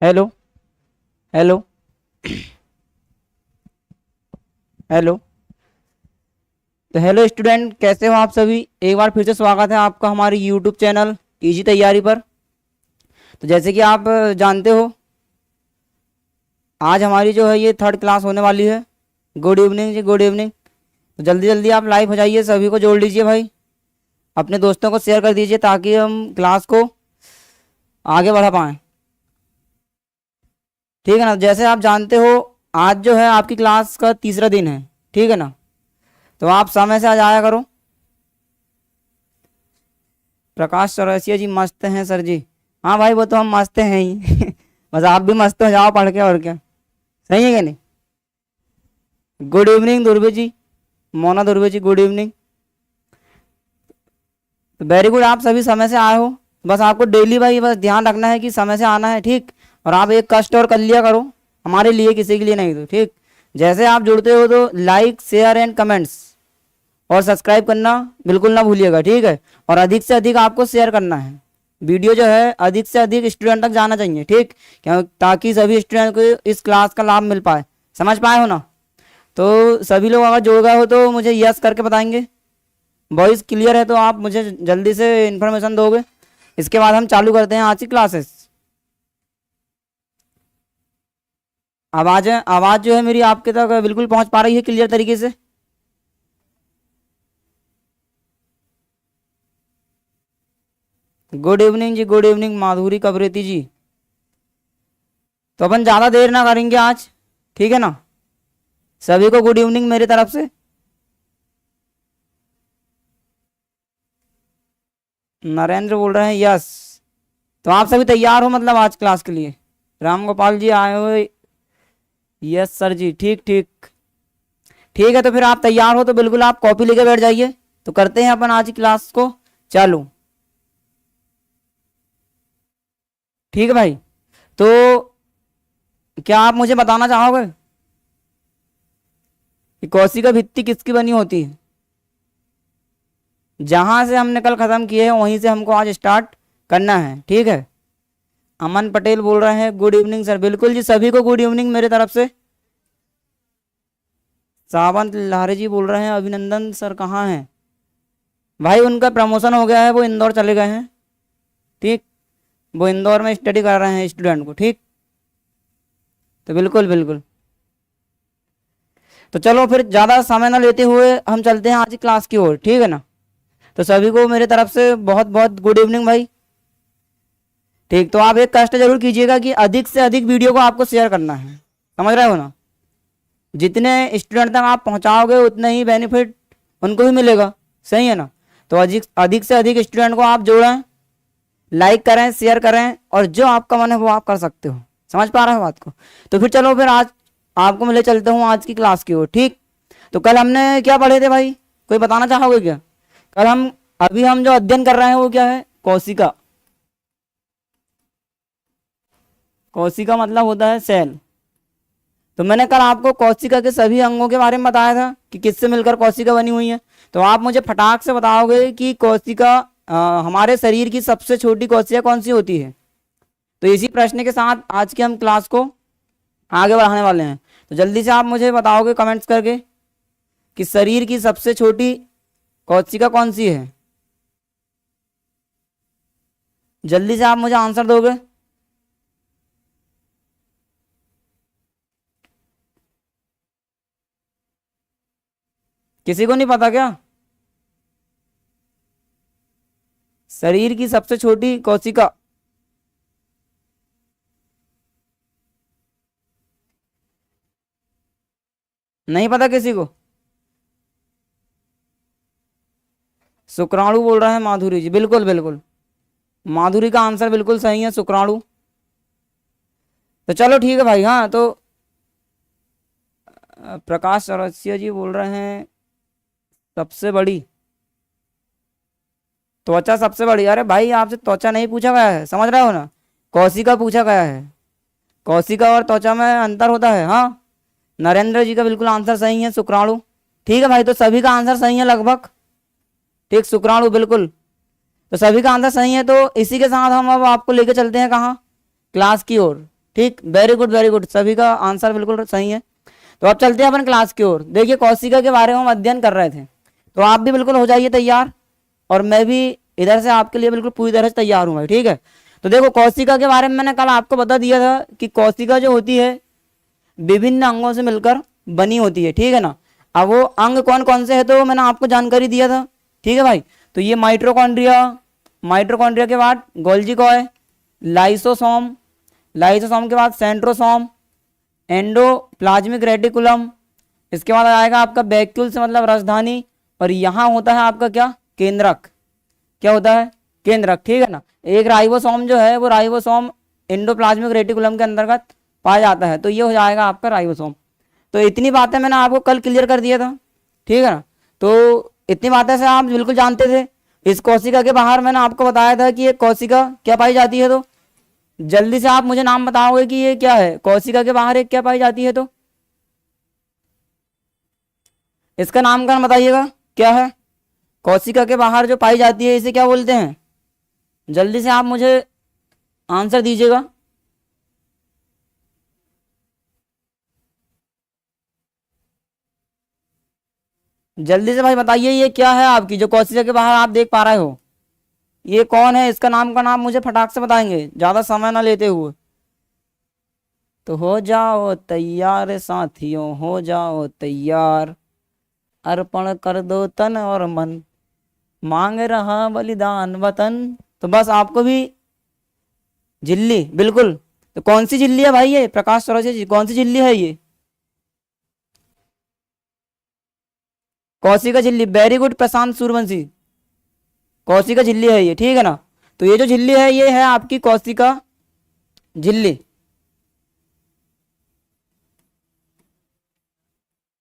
Hello hello hello. तो hello student, कैसे हो आप सभी। एक बार फिर से स्वागत है आपका हमारे यूट्यूब चैनल इजी तैयारी पर। तो जैसे कि आप जानते हो, आज हमारी जो है ये थर्ड क्लास होने वाली है। गुड इवनिंग जी, गुड इवनिंग। तो जल्दी जल्दी आप लाइव हो जाइए, सभी को जोड़ लीजिए भाई, अपने दोस्तों को शेयर कर दीजिए ताकि हम क्लास को आगे बढ़ा पाएँ। ठीक है ना। जैसे आप जानते हो, आज जो है आपकी क्लास का तीसरा दिन है, ठीक है ना। तो आप समय से आ जाया करो। प्रकाश चौरसिया जी, मस्त हैं सर जी। हाँ भाई, वो तो हम मस्त हैं ही बस आप भी मस्त हो जाओ पढ़ के, और क्या। सही है क्या नहीं। गुड इवनिंग दुर्वे जी, मोना दुर्वे जी, गुड इवनिंग। तो वेरी गुड, आप सभी समय से आए हो। बस आपको डेली भाई बस ध्यान रखना है कि समय से आना है, ठीक। और आप एक कष्ट और कर लिया करो, हमारे लिए, किसी के लिए नहीं, तो ठीक। जैसे आप जुड़ते हो तो लाइक शेयर एंड कमेंट्स और सब्सक्राइब करना बिल्कुल ना भूलिएगा, ठीक है। और अधिक से अधिक आपको शेयर करना है, वीडियो जो है अधिक से अधिक स्टूडेंट तक जाना चाहिए, ठीक। क्यों, ताकि सभी स्टूडेंट को इस क्लास का लाभ मिल पाए। समझ पाए हो ना। तो सभी लोग अगर जुड़ गए हो तो मुझे यस करके बताएंगे। वॉइस क्लियर है तो आप मुझे जल्दी से इन्फॉर्मेशन दोगे। इसके बाद हम चालू करते हैं आज की क्लासेस। आवाज़ जो है मेरी आपके तक बिल्कुल पहुंच पा रही है क्लियर तरीके से। गुड इवनिंग जी, गुड इवनिंग माधुरी कबरेती जी। तो अपन ज़्यादा देर ना करेंगे आज, ठीक है ना। सभी को गुड इवनिंग मेरी तरफ से। नरेंद्र बोल रहे हैं यस। तो आप सभी तैयार हो मतलब आज क्लास के लिए। राम गोपाल जी आए हो। यस सर जी, ठीक ठीक। ठीक है, तो फिर आप तैयार हो तो बिल्कुल आप कॉपी लेके बैठ जाइए। तो करते हैं अपन आज की क्लास को चालू। ठीक है भाई। तो क्या आप मुझे बताना चाहोगे कि कौशिका भित्ति किसकी बनी होती है। जहां से हमने कल खत्म किए हैं वहीं से हमको आज स्टार्ट करना है, ठीक है। अमन पटेल बोल रहे हैं गुड इवनिंग सर। बिल्कुल जी, सभी को गुड इवनिंग मेरे तरफ से। सावंत लहरे जी बोल रहे हैं अभिनंदन सर कहाँ हैं। भाई उनका प्रमोशन हो गया है, वो इंदौर चले गए हैं, ठीक। वो इंदौर में स्टडी कर रहे हैं स्टूडेंट को, ठीक। तो बिल्कुल बिल्कुल। तो चलो फिर ज़्यादा समय ना लेते हुए हम चलते हैं आज की क्लास की ओर, ठीक है ना। तो सभी को मेरे तरफ से बहुत बहुत गुड इवनिंग भाई, ठीक। तो आप एक कष्ट जरूर कीजिएगा कि अधिक से अधिक वीडियो को आपको शेयर करना है, समझ रहे हो ना। जितने स्टूडेंट तक आप पहुंचाओगे उतने ही बेनिफिट उनको भी मिलेगा, सही है ना। तो अधिक अधिक से अधिक स्टूडेंट को आप जोड़ें, लाइक करें, शेयर करें, और जो आपका मन है वो आप कर सकते हो। समझ पा रहे हो बात को। तो फिर चलो फिर आज आपको मैं ले चलता हूँ आज की क्लास की ओर, ठीक। तो कल हमने क्या पढ़े थे भाई, कोई बताना चाहोगे क्या। कल हम जो अध्ययन कर रहे हैं वो क्या है, कोशिका। कोशिका मतलब होता है सेल। तो मैंने कल आपको कोशिका के सभी अंगों के बारे में बताया था कि किससे मिलकर कोशिका बनी हुई है। तो आप मुझे फटाक से बताओगे कि कोशिका हमारे शरीर की सबसे छोटी कोशिका कौन सी होती है। तो इसी प्रश्न के साथ आज की हम क्लास को आगे बढ़ाने वाले हैं। तो जल्दी से आप मुझे बताओगे कमेंट्स करके कि शरीर की सबसे छोटी कोशिका कौन सी है। जल्दी से आप मुझे आंसर दोगे। किसी को नहीं पता क्या, शरीर की सबसे छोटी कोशिका। नहीं पता किसी को। शुक्राणु बोल रहे हैं माधुरी जी, बिल्कुल बिल्कुल। माधुरी का आंसर बिल्कुल सही है, शुक्राणु। तो चलो ठीक है भाई। हाँ तो प्रकाश चौरसिया जी बोल रहे हैं सबसे बड़ी त्वचा, सबसे बड़ी। अरे भाई आपसे त्वचा नहीं पूछा गया है, समझ रहे हो ना। कोशिका पूछा गया है। कोशिका और त्वचा में अंतर होता है। हाँ, नरेंद्र जी का बिल्कुल आंसर सही है, शुक्राणु। ठीक है भाई, तो सभी का आंसर सही है लगभग, ठीक। शुक्राणु बिल्कुल। तो सभी का आंसर सही है। तो इसी के साथ हम अब आपको लेके चलते हैं कहाँ, क्लास की ओर। ठीक, वेरी गुड, सभी का आंसर बिल्कुल सही है। तो अब चलते हैं अपन क्लास की ओर। देखिए कोशिका के बारे में हम अध्ययन कर रहे थे, तो आप भी बिल्कुल हो जाइए तैयार, और मैं भी इधर से आपके लिए बिल्कुल पूरी तरह से तैयार हूँ भाई, ठीक है। तो देखो कोशिका के बारे में मैंने कल आपको बता दिया था कि कोशिका जो होती है विभिन्न अंगों से मिलकर बनी होती है, ठीक है ना। अब वो अंग कौन कौन से है तो मैंने आपको जानकारी दिया था, ठीक है भाई। तो ये माइटोकॉन्ड्रिया, माइटोकॉन्ड्रिया के बाद गोल्जी कॉय, लाइसोसोम, लाइसोसोम के बाद सेंट्रोसोम, एंडोप्लाज्मिक रेटिकुलम, इसके बाद आएगा आपका वैक्यूल से मतलब राजधानी, और यहाँ होता है आपका क्या, केंद्रक। क्या होता है, केंद्रक, ठीक है ना। एक राइबोसोम जो है वो राइबोसोम एंडोप्लाज्मिक रेटिकुलम के अंतर्गत पाया जाता है, तो ये हो जाएगा आपका राइबोसोम। तो इतनी बातें मैंने आपको कल क्लियर कर दिया था, ठीक है ना। तो इतनी बातें से आप बिल्कुल जानते थे। इस कोशिका के बाहर मैंने आपको बताया था कि ये कोशिका क्या पाई जाती है, तो जल्दी से आप मुझे नाम बताओगे कि ये क्या है, कोशिका के बाहर एक क्या पाई जाती है, तो इसका नामकरण बताइएगा क्या है। कोशिका के बाहर जो पाई जाती है इसे क्या बोलते हैं, जल्दी से आप मुझे आंसर दीजिएगा। जल्दी से भाई बताइए, ये क्या है आपकी जो कोशिका के बाहर आप देख पा रहे हो, ये कौन है, इसका नाम का नाम मुझे फटाक से बताएंगे ज्यादा समय ना लेते हुए। तो हो जाओ तैयार साथियों, हो जाओ तैयार, अर्पण कर दो तन और मन, मांग रहा बलिदान वतन। तो बस आपको भी झिल्ली, बिल्कुल। तो कौन सी झिल्ली है भाई, ये प्रकाश सरोज जी कौन सी झिल्ली है ये, कोशिका झिल्ली, वेरी गुड प्रशांत सूर्यवंशी, कोशिका झिल्ली है ये, ठीक है ना। तो ये जो झिल्ली है ये है आपकी कोशिका झिल्ली,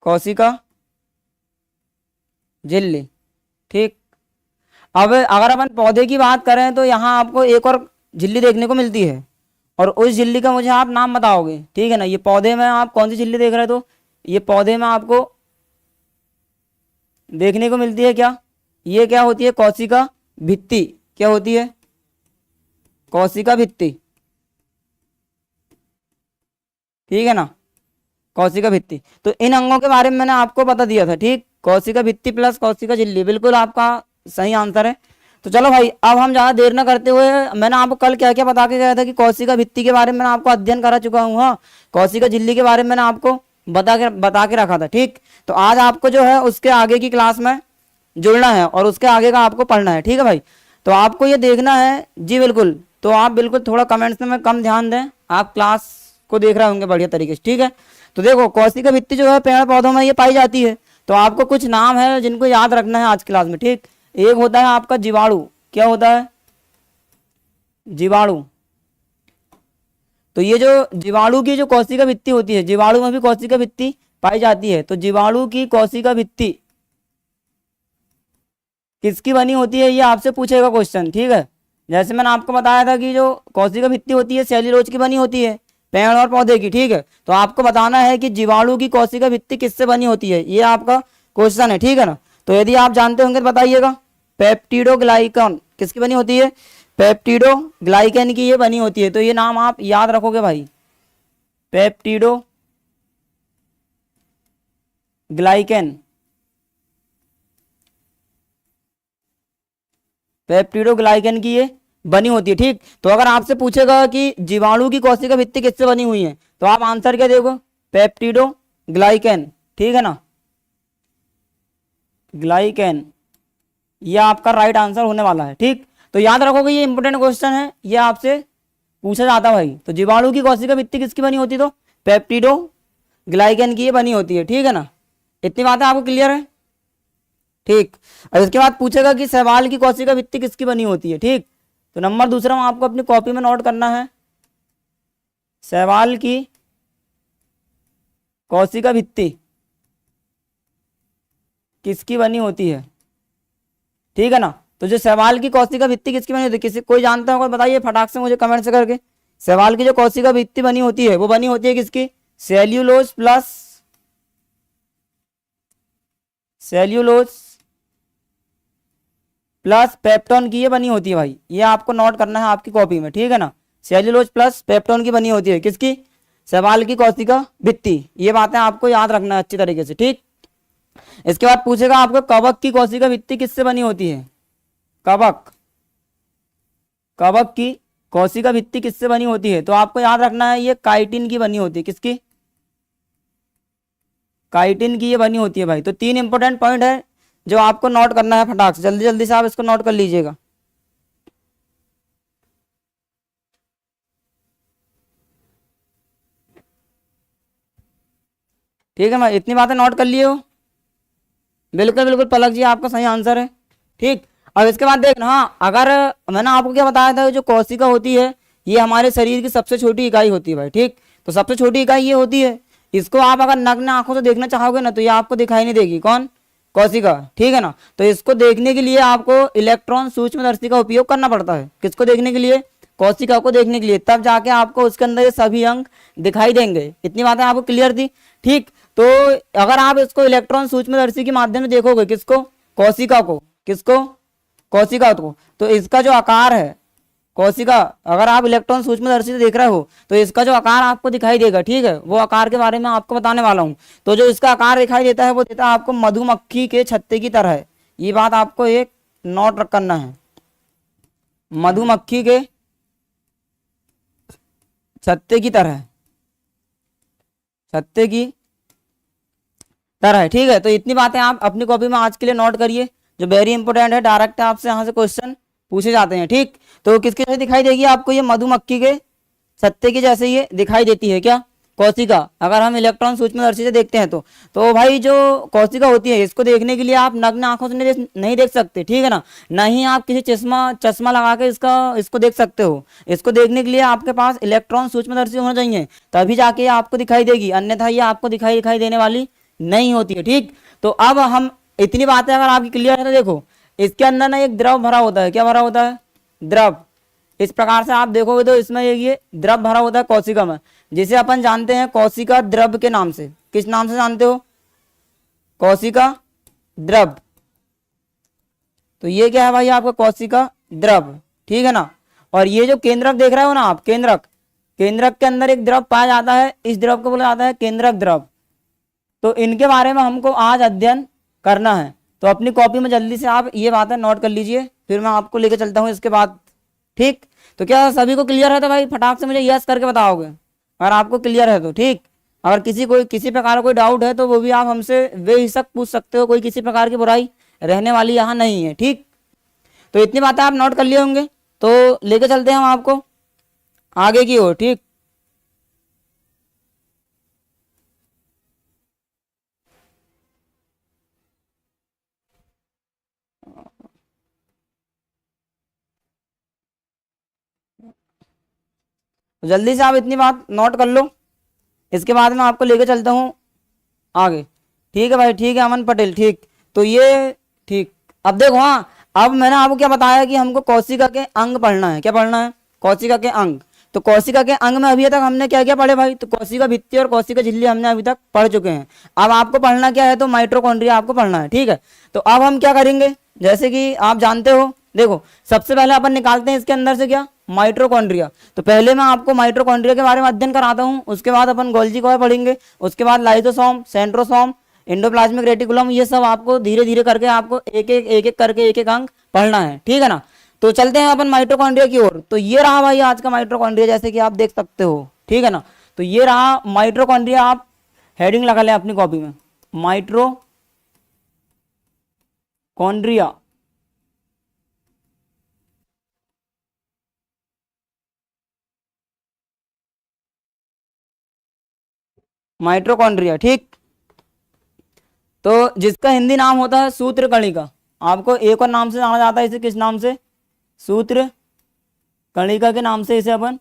कोशिका झिल्ली, ठीक। अब अगर अपन पौधे की बात करें तो यहाँ आपको एक और झिल्ली देखने को मिलती है, और उस झिल्ली का मुझे आप नाम बताओगे, ठीक है ना। ये पौधे में आप कौन सी झिल्ली देख रहे हो, तो ये पौधे में आपको देखने को मिलती है क्या, ये क्या होती है, कोशिका भित्ति। क्या होती है, कोशिका भित्ति, ठीक है ना, कोशिका भित्ति। तो इन अंगों के बारे में मैंने आपको बता दिया था, ठीक। कोशिका भित्ति प्लस कोशिका झिल्ली, बिल्कुल आपका सही आंसर है। तो चलो भाई अब हम ज़्यादा देर न करते हुए, मैंने आपको कल क्या क्या बता के गया था कि कोशिका भित्ति के बारे में मैंने आपको अध्ययन करा चुका हूँ, हाँ। कोशिका झिल्ली के बारे में मैंने आपको बता के रखा था, ठीक। तो आज आपको जो है उसके आगे की क्लास में जुड़ना है और उसके आगे का आपको पढ़ना है, ठीक है भाई। तो आपको ये देखना है जी, बिल्कुल। तो आप बिल्कुल थोड़ा कमेंट्स में कम ध्यान दें, आप क्लास को देख रहे होंगे बढ़िया तरीके से, ठीक है। तो देखो कोशिका भित्ति जो है पेड़ पौधों में ये पाई जाती है। तो आपको कुछ नाम है जिनको याद रखना है आज क्लास में, ठीक। एक होता है आपका जीवाणु। क्या होता है, जीवाणु। तो ये जो जीवाणु की जो कोशिका भित्ति होती है, जीवाणु में भी कोशिका भित्ति पाई जाती है। तो जीवाणु की कोशिका भित्ति किसकी बनी होती है, ये आपसे पूछेगा क्वेश्चन, ठीक है। जैसे मैंने आपको बताया था कि जो कोशिका भित्ति होती है सेल्यूलोज की बनी होती है, पेड़ और पौधे की, ठीक है। तो आपको बताना है कि जीवाणु की कोशिका भित्ति किससे बनी होती है, ये आपका क्वेश्चन है, ठीक है ना। तो यदि आप जानते होंगे तो बताइएगा। पेप्टिडोग्लाइकन किसकी बनी होती है, पेप्टिडोग्लाइकन की ये बनी होती है। तो ये नाम आप याद रखोगे भाई, पेप्टिडोग्लाइकन, पेप्टिडोग्लाइकन की ये बनी होती है, ठीक। तो अगर आपसे पूछेगा कि जीवाणु की कोशिका भित्ति किससे बनी हुई है, तो आप आंसर क्या देखो, पेप्टिडोग्लाइकन, ठीक है ना, ग्लाइकन, ये आपका राइट आंसर होने वाला है, ठीक। तो याद रखोगे ये इंपॉर्टेंट क्वेश्चन है, ये आपसे पूछा जाता है भाई। तो जीवाणु की कोशिका भित्ति किसकी बनी होती है, तो पेप्टिडोग्लाइकन की ये बनी होती है, ठीक है ना। इतनी बातें आपको क्लियर है, ठीक। और इसके बाद पूछेगा कि शैवाल की कोशिका भित्ति किसकी बनी होती है, ठीक। तो नंबर दूसरा में आपको अपनी कॉपी में नोट करना है, शैवाल की कोशिका भित्ति किसकी बनी होती है, ठीक है ना। तो जो शैवाल की कोशिका भित्ति किसकी बनी होती है, किसी कोई जानता होगा बताइए फटाक से मुझे कमेंट से करके। शैवाल की जो कोशिका भित्ति बनी होती है वो बनी होती है किसकी, सेल्यूलोज प्लस पेप्टोन की ये बनी होती है भाई। ये आपको नोट करना है आपकी कॉपी में, ठीक है ना। सेल्यूलोज प्लस पेप्टोन की बनी होती है, किसकी? शैवाल की कोशिका भित्ति। ये बातें आपको याद रखना है अच्छी तरीके से, ठीक। इसके बाद पूछेगा आपको कवक की कोशिका भित्ति किससे बनी होती है? कवक की कोशिका भित्ति किससे बनी होती है? तो आपको याद रखना है ये काइटिन की बनी होती है, किसकी? काइटिन की ये बनी होती है भाई। तो 3 इंपॉर्टेंट पॉइंट है जो आपको नोट करना है फटाक से, जल्दी जल्दी से आप इसको नोट कर लीजिएगा। ठीक है भाई, इतनी बातें नोट कर लिए हो? बिल्कुल बिल्कुल पलक जी, आपका सही आंसर है, ठीक। अब इसके बाद देखना, हाँ अगर मैंने आपको क्या बताया था, जो कोशिका होती है ये हमारे शरीर की सबसे छोटी इकाई होती है भाई, ठीक। तो सबसे छोटी इकाई ये होती है, इसको आप अगर नग्न आंखों से देखना चाहोगे ना तो ये आपको दिखाई नहीं देगी। कौन? कोशिका, ठीक है ना। तो इसको देखने के लिए आपको इलेक्ट्रॉन सूक्ष्मदर्शी का उपयोग करना पड़ता है। किसको देखने के लिए? कोशिका को देखने के लिए, तब जाके आपको उसके अंदर ये सभी अंग दिखाई देंगे। इतनी बातें आपको क्लियर थी, ठीक। तो अगर आप इसको इलेक्ट्रॉन सूक्ष्मदर्शी के माध्यम से देखोगे, किसको? कोशिका को। किसको? कोशिका को। तो इसका जो आकार है कोशिका, अगर आप इलेक्ट्रॉन सूक्ष्मदर्शी से देख रहे हो तो इसका जो आकार आपको दिखाई देगा, ठीक है, वो आकार के बारे में आपको बताने वाला हूं। तो जो इसका आकार दिखाई देता है वो देता है आपको मधुमक्खी के छत्ते की तरह है। ये बात आपको एक नोट करना है, मधुमक्खी के छत्ते की तरह, छत्ते की तरह है, ठीक है। तो इतनी बातें आप अपनी कॉपी में आज के लिए नोट करिए, जो वेरी इंपॉर्टेंट है, डायरेक्ट आपसे यहाँ से क्वेश्चन पूछे जाते हैं, ठीक। तो किसके जैसे दिखाई देगी आपको? ये मधुमक्खी के छत्ते की जैसे ये दिखाई देती है, क्या? कोशिका। अगर हम इलेक्ट्रॉन सूक्ष्मदर्शी से देखते हैं तो भाई जो कोशिका होती है इसको देखने के लिए आप नग्न आंखों से नहीं देख सकते, ठीक है ना। ना ही आप किसी चश्मा लगा के इसको देख सकते हो। इसको देखने के लिए आपके पास इलेक्ट्रॉन सूक्ष्मदर्शी होना चाहिए, तभी जाके आपको दिखाई देगी, अन्यथा ये आपको दिखाई देने वाली नहीं होती है, ठीक। तो अब हम इतनी बातें अगर आपकी क्लियर है तो देखो, इसके अंदर ना एक द्रव भरा होता है। क्या भरा होता है? द्रव। इस प्रकार से आप देखोगे तो इसमें ये द्रव भरा होता है कोशिका में, जिसे अपन जानते हैं कोशिका द्रव के नाम से। किस नाम से जानते हो? कोशिका द्रव। तो ये क्या है भाई? आपका कोशिका द्रव, ठीक है ना। और ये जो केंद्रक देख रहे हो ना आप, केंद्रक के अंदर एक द्रव पाया जाता है, इस द्रव को बोला जाता है केंद्रक द्रव। तो इनके बारे में हमको आज अध्ययन करना है। तो अपनी कॉपी में जल्दी से आप ये बातें नोट कर लीजिए, फिर मैं आपको लेकर चलता हूँ इसके बाद, ठीक। तो क्या सभी को क्लियर है? तो भाई फटाक से मुझे यस करके बताओगे अगर आपको क्लियर है तो, ठीक। अगर किसी प्रकार का कोई डाउट है तो वो भी आप हमसे बेहिचक पूछ सकते हो, कोई किसी प्रकार की बुराई रहने वाली यहाँ नहीं है, ठीक। तो इतनी बातें आप नोट कर लिए होंगे, तो लेके चलते हैं हम आपको आगे की ओर, ठीक। तो जल्दी से आप इतनी बात नोट कर लो, इसके बाद मैं आपको लेके चलता हूँ आगे, ठीक है भाई, ठीक है अमन पटेल, ठीक। तो ये ठीक, अब देखो, हाँ अब मैंने आपको क्या बताया कि हमको कोशिका के अंग पढ़ना है। क्या पढ़ना है? कोशिका के अंग। तो कोशिका के अंग में अभी तक हमने क्या क्या पढ़े भाई? तो कोशिका भित्ति और कोशिका झिल्ली हमने अभी तक पढ़ चुके हैं। अब आपको पढ़ना क्या है? तो माइटोकॉन्ड्रिया आपको पढ़ना है, ठीक है। तो अब हम क्या करेंगे, जैसे कि आप जानते हो, देखो सबसे पहले अपन निकालते हैं इसके अंदर से क्या? माइटोकॉन्ड्रिया। तो पहले मैं आपको माइटोकॉन्ड्रिया के बारे में अध्ययन कराता हूँ, उसके बाद अपन गोल्जी कॉर्ड पढ़ेंगे, उसके बाद लाइसोसोम, सेंट्रोसोम, एंडोप्लाज्मिक रेटिकुलम, ये सब आपको धीरे धीरे करके आपको एक एक करके एक अंग पढ़ना है, ठीक है ना। तो चलते हैं अपन माइटोकॉन्ड्रिया की ओर। तो ये रहा भाई आज का माइटोकॉन्ड्रिया, जैसे कि आप देख सकते हो, ठीक है ना। तो ये रहा माइटोकॉन्ड्रिया, आप हेडिंग लगा लें अपनी कॉपी में, माइटोकॉन्ड्रिया। माइटोकॉन्ड्रिया, ठीक। तो जिसका हिंदी नाम होता है सूत्र कणिका, आपको एक और नाम से जाना जाता है, इसे किस नाम से? सूत्र कणिका के नाम से इसे अपन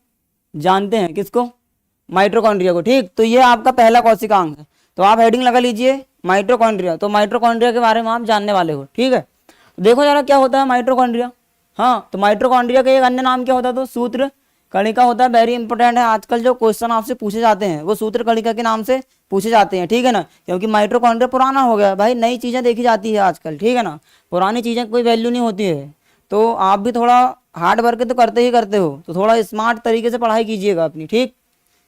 जानते हैं, किसको? माइटोकॉन्ड्रिया को, ठीक। तो ये आपका पहला कोशिका अंग है, तो आप हेडिंग लगा लीजिए माइटोकॉन्ड्रिया। तो माइटोकॉन्ड्रिया के बारे में आप जानने वाले हो, ठीक है। तो देखो जरा क्या होता है माइटोकॉन्ड्रिया। हाँ, तो माइटोकॉन्ड्रिया का एक अन्य नाम क्या होता है? तो सूत्र कणिका होता है। वेरी इंपॉर्टेंट है, आजकल जो क्वेश्चन आपसे पूछे जाते हैं वो सूत्र कणिका के नाम से पूछे जाते हैं, ठीक है ना। क्योंकि माइटोकॉन्ड्रिया पुराना हो गया भाई, नई चीजें देखी जाती है आजकल, ठीक है ना। पुरानी चीजें कोई वैल्यू नहीं होती है। तो आप भी थोड़ा हार्ड वर्क तो करते ही करते हो, तो थोड़ा स्मार्ट तरीके से पढ़ाई कीजिएगा अपनी, ठीक,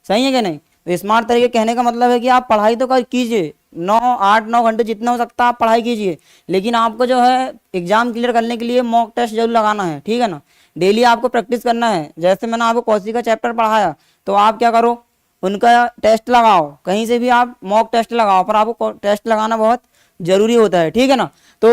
सही है कि नहीं। तो स्मार्ट तरीके कहने का मतलब है कि आप पढ़ाई तो कीजिए, 8-9 घंटे जितना हो सकता है आप पढ़ाई कीजिए, लेकिन आपको जो है एग्जाम क्लियर करने के लिए मॉक टेस्ट जरूर लगाना है, ठीक है ना। डेली आपको प्रैक्टिस करना है। जैसे मैंने आपको कौशिक का चैप्टर पढ़ाया, तो आप क्या करो, उनका टेस्ट लगाओ, कहीं से भी आप मॉक टेस्ट लगाओ, पर आपको टेस्ट लगाना बहुत जरूरी होता है, ठीक है ना। तो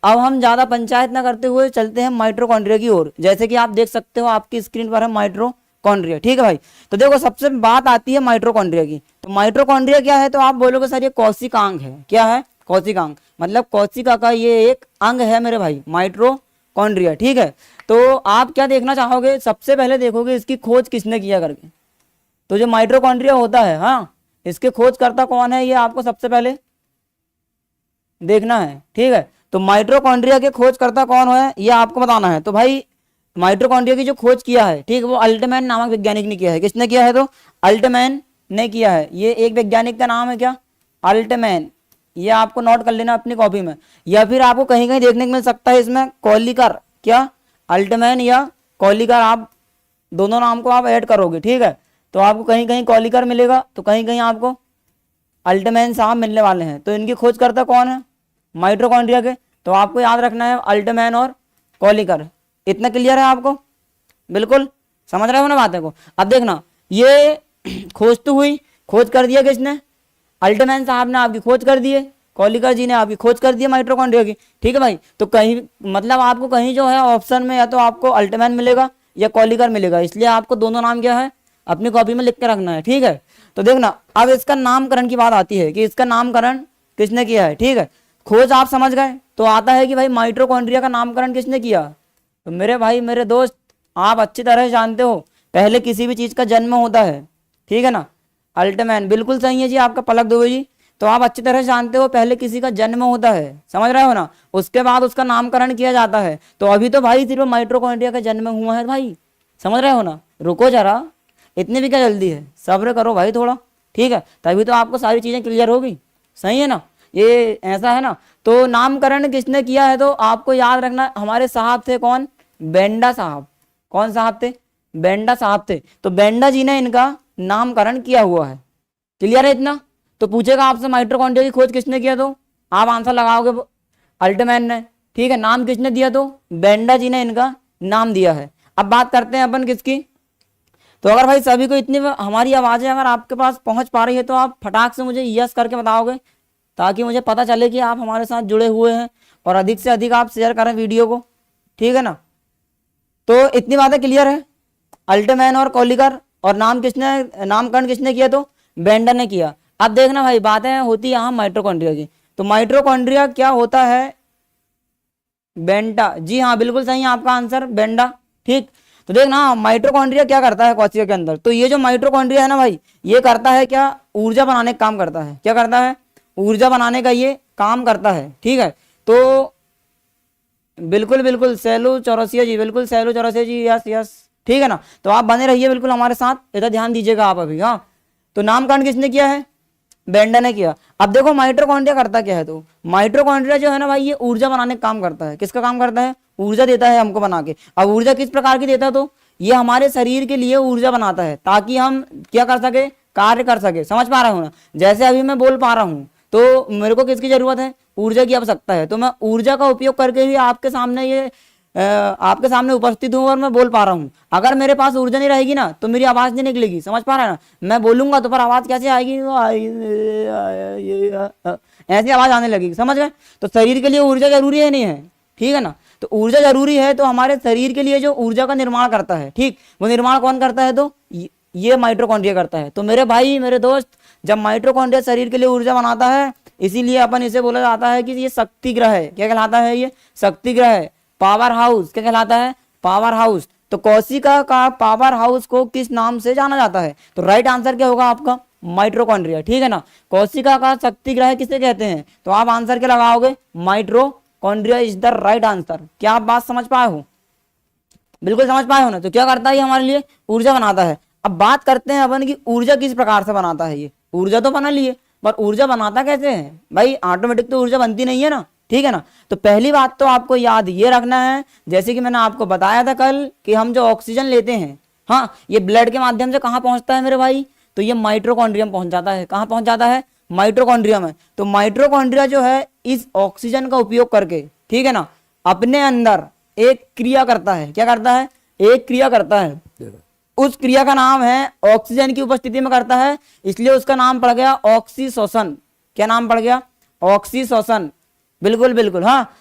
अब हम ज़्यादा पंचायत ना करते हुए चलते हैं माइटोकॉन्ड्रिया की ओर। जैसे कि आप देख सकते हो आपकी स्क्रीन पर है माइटोकॉन्ड्रिया, ठीक है भाई। तो देखो सबसे बात आती है माइटोकॉन्ड्रिया की। तो माइटोकॉन्ड्रिया क्या है, तो आप बोलोगे सर ये कोशिकांग है। क्या है? कोशिकांग, मतलब कोशिका का ये एक अंग है मेरे भाई, माइटोकॉन्ड्रिया, ठीक है। तो आप क्या देखना चाहोगे, सबसे पहले देखोगे इसकी खोज किसने किया करके। तो जो माइटोकॉन्ड्रिया होता है, हाँ, इसके खोजकर्ता कौन है ये आपको सबसे पहले देखना है, ठीक है। तो माइटोकॉन्ड्रिया के खोजकर्ता कौन है ये आपको बताना है। तो भाई माइटोकॉन्ड्रिया की जो खोज किया है, ठीक, वो अल्टमैन नामक वैज्ञानिक ने किया है। किसने किया है? तो अल्टमैन ने किया है। ये एक वैज्ञानिक का नाम है, क्या? अल्टमैन। ये आपको नोट कर लेना अपनी कॉपी में, या फिर आपको कहीं कहीं देखने को मिल सकता है इसमें कॉलिकर। क्या? अल्टमैन या कॉलिकर, आप दोनों नाम को आप ऐड करोगे, ठीक है। तो आपको कहीं कहीं कॉलिकर मिलेगा, तो कहीं कहीं आपको अल्टमैन साहब मिलने वाले हैं। तो इनकी खोजकर्ता कौन है? माइटोकॉन्ड्रिया के। तो आपको याद रखना है अल्टमैन और कॉलिकर। इतना क्लियर है आपको? बिल्कुल समझ रहे हो ना बातें को। अब देखना, ये खोज तो हुई, खोज कर दिया किसने? अल्टमैन साहब ने आपकी खोज कर दिए, कॉलिकर जी ने आपकी खोज कर दी माइटोकॉन्ड्रिया की, ठीक है भाई। तो कहीं मतलब आपको कहीं जो है ऑप्शन में या तो आपको अल्टमैन मिलेगा या कॉलिकर मिलेगा, इसलिए आपको दोनों नाम क्या है अपनी कॉपी में लिख के रखना है, ठीक है। तो देखना, अब इसका नामकरण की बात आती है कि इसका नामकरण किसने किया है, ठीक है। खोज आप समझ गए, तो आता है कि भाई माइटोकॉन्ड्रिया का नामकरण किसने किया। तो मेरे भाई मेरे दोस्त, आप अच्छी तरह जानते हो पहले किसी भी चीज का जन्म होता है, ठीक है ना। अल्टमैन बिल्कुल सही है जी आपका, पलक दुबे जी। तो आप अच्छी तरह जानते हो पहले किसी का जन्म होता है, समझ रहे हो ना, उसके बाद उसका नामकरण किया जाता है। तो अभी तो भाई सिर्फ माइटोकॉन्ड्रिया का जन्म हुआ है भाई, समझ रहे हो ना। रुको जरा, इतनी भी क्या जल्दी है, सब्र करो भाई थोड़ा, ठीक है, तभी तो आपको सारी चीजें क्लियर होगी, सही है ना। ये ऐसा है ना। तो नामकरण किसने किया है, तो आपको याद रखना हमारे साहब थे कौन? बेंडा साहब। कौन साहब थे? बेंडा साहब थे। तो बेंडा जी ने इनका नामकरण किया हुआ है, क्लियर है इतना। तो पूछेगा आपसे माइटोकॉन्ड्रिया की खोज किसने किया, तो आप आंसर लगाओगे अल्टमैन ने, ठीक है। नाम किसने दिया, तो बेंडा जी ने इनका नाम दिया है। अब बात करते हैं अपन किसकी। तो अगर भाई सभी को इतनी हमारी आवाज़ें अगर आपके पास पहुंच पा रही है, तो आप फटाक से मुझे यस करके बताओगे, ताकि मुझे पता चले कि आप हमारे साथ जुड़े हुए हैं, और अधिक से अधिक आप शेयर करें वीडियो को, ठीक है ना। तो इतनी बातें क्लियर है, अल्टमैन और कॉलिकर, और नामकरण किसने किया, तो बेंडर ने किया। अब देखना भाई, बातें होती है यहाँ माइटोकॉन्ड्रिया की। तो माइटोकॉन्ड्रिया क्या होता है? बेंटा, जी हाँ बिल्कुल सही है आपका आंसर, बेंडा, ठीक। तो देखना माइटोकॉन्ड्रिया क्या करता है कोशिका के अंदर। तो ये जो माइटोकॉन्ड्रिया है ना भाई, ये करता है क्या? ऊर्जा बनाने का काम करता है। क्या करता है? ऊर्जा बनाने का ये काम करता है, ठीक है। तो बिल्कुल बिल्कुल सैलू चौरसिया जी, बिल्कुल सैलू चौरसिया जी, यस यस, ठीक है ना। तो आप बने रहिए बिल्कुल हमारे साथ, इधर ध्यान दीजिएगा आप अभी, हाँ। तो नामकरण किसने किया है? बेंडा ने किया। अब देखो माइटोकॉन्ड्रिया करता क्या है, तो माइटोकॉन्ड्रिया जो है ना भाई, ये ऊर्जा बनाने का काम करता है। किसका काम करता है? ऊर्जा देता है हमको बना के। अब ऊर्जा किस प्रकार की देता है, तो ये हमारे शरीर के लिए ऊर्जा बनाता है, ताकि हम क्या कर सके? कार्य कर सके। समझ पा रहे हो ना। जैसे अभी मैं बोल पा रहा हूँ, तो मेरे को किसकी जरूरत है? ऊर्जा की आवश्यकता है। तो मैं ऊर्जा का उपयोग करके ही आपके सामने उपस्थित हूँ और मैं बोल पा रहा हूँ। अगर मेरे पास ऊर्जा नहीं रहेगी ना, तो मेरी आवाज नहीं निकलेगी, समझ पा रहा है ना। मैं बोलूंगा तो पर आवाज कैसे आएगी? ऐसी आवाज आने लगेगी, समझ गए। तो शरीर के लिए ऊर्जा जरूरी है, नहीं है, ठीक है ना। तो ऊर्जा जरूरी है, तो हमारे शरीर के लिए जो ऊर्जा का निर्माण करता है, ठीक, वो निर्माण कौन करता है? तो ये माइटोकॉन्ड्रिया करता है। तो मेरे भाई मेरे दोस्त, जब माइटोकॉन्ड्रिया शरीर के लिए ऊर्जा बनाता है, इसीलिए अपन इसे बोला जाता है कि ये शक्ति ग्रह है। क्या कहलाता है? ये शक्ति ग्रह है, पावर हाउस। क्या कहलाता है? Power house. तो कोशिका का पावर हाउस को किस नाम से जाना जाता है? तो राइट आंसर क्या होगा आपका? माइटोकॉन्ड्रिया, ठीक है ना। कोशिका का शक्ति ग्रह किसे कहते हैं? तो आप आंसर क्या लगाओगे? Mitochondria is the right answer. क्या आप बात समझ पाए हो? बिल्कुल समझ पाए हो ना। तो क्या करता है? ये हमारे लिए ऊर्जा बनाता है। अब बात करते हैं अपन की ऊर्जा किस प्रकार से बनाता है। ये ऊर्जा तो बना लिए, पर ऊर्जा बनाता कैसे है भाई? ऑटोमेटिक तो ऊर्जा बनती नहीं है ना, ठीक है ना। तो पहली बात तो आपको याद ये रखना है, जैसे कि मैंने आपको बताया था कल कि हम जो ऑक्सीजन लेते हैं, हाँ, ये ब्लड के माध्यम से कहाँ पहुंचता है मेरे भाई, तो ये माइटोकॉन्ड्रियम पहुंच जाता है। कहाँ पहुंच जाता है, माइटोकॉन्ड्रिया में। तो माइटोकॉन्ड्रिया जो है इस ऑक्सीजन का उपयोग करके, ठीक है ना, अपने अंदर एक क्रिया करता है। क्या करता है, एक क्रिया करता है। उस क्रिया का नाम है, ऑक्सीजन की उपस्थिति में करता है, इसलिए उसका नाम पड़ गया ऑक्सीशोषण। क्या नाम पड़ गया, ऑक्सीशोषण। बिल्कुल बिल्कुल, हाँ।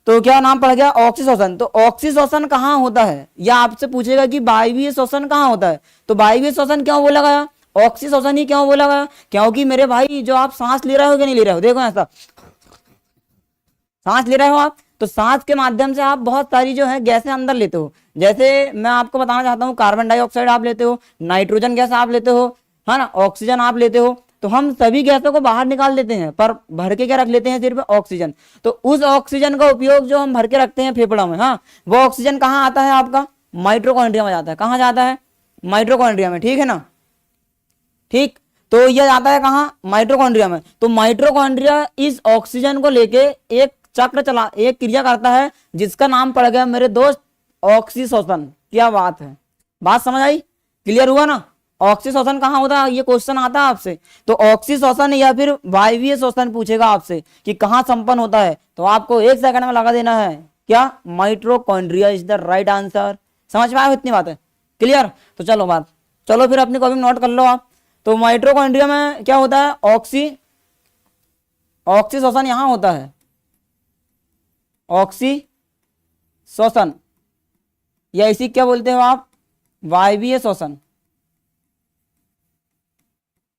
तो क्या नाम पड़ गया, ऑक्सीशोषण। तो ऑक्सीशोषण कहाँ होता है, या आपसे पूछेगा कि वायवीय शोषण कहाँ होता है, तो वायवीय शोषण क्यों बोला गया, ऑक्सीशोषण ही क्यों बोला गया, क्योंकि मेरे भाई जो आप सांस ले रहे हो कि नहीं ले रहे हो, देखो ऐसा सांस ले रहे हो आप, तो सांस के माध्यम से आप बहुत सारी जो है गैसें अंदर लेते हो। जैसे मैं आपको बताना चाहता हूँ, कार्बन डाइऑक्साइड आप लेते हो, नाइट्रोजन गैस आप लेते हो, है ना, ऑक्सीजन आप लेते हो। तो हम सभी गैसों को बाहर निकाल देते हैं, पर भर के क्या रख लेते हैं, सिर्फ ऑक्सीजन। तो उस ऑक्सीजन का उपयोग जो हम भर के रखते हैं फेफड़ों में, हाँ, वो ऑक्सीजन कहाँ आता है, आपका माइटोकॉन्ड्रिया में जाता है। कहाँ जाता है, माइटोकॉन्ड्रिया में, ठीक है ना। ठीक, तो यह जाता है कहाँ, माइटोकॉन्ड्रिया में। तो माइटोकॉन्ड्रिया इस ऑक्सीजन को लेके एक चक्र चला, एक क्रिया करता है, जिसका नाम पड़ गया मेरे दोस्त ऑक्सीशोषण। क्या बात है, बात समझ आई, क्लियर हुआ ना। ऑक्सीशोषण कहाँ होता है, ये क्वेश्चन आता है आपसे। तो ऑक्सीशोषण या फिर वायवीय शोषण पूछेगा आपसे कि कहाँ संपन्न होता है, तो आपको 1 सेकंड में लगा देना है, क्या, mitochondria is the right answer. समझ में आया, इतनी बात है, क्लियर। तो चलो बात, चलो फिर अपनी कॉपी में नोट कर लो आप। तो माइटोकॉन्ड्रिया में क्या होता है, ऑक्सीशोषण यहां होता है, ऑक्सीशोषण, या इसी क्या बोलते हो आप, वायवीय शोषण।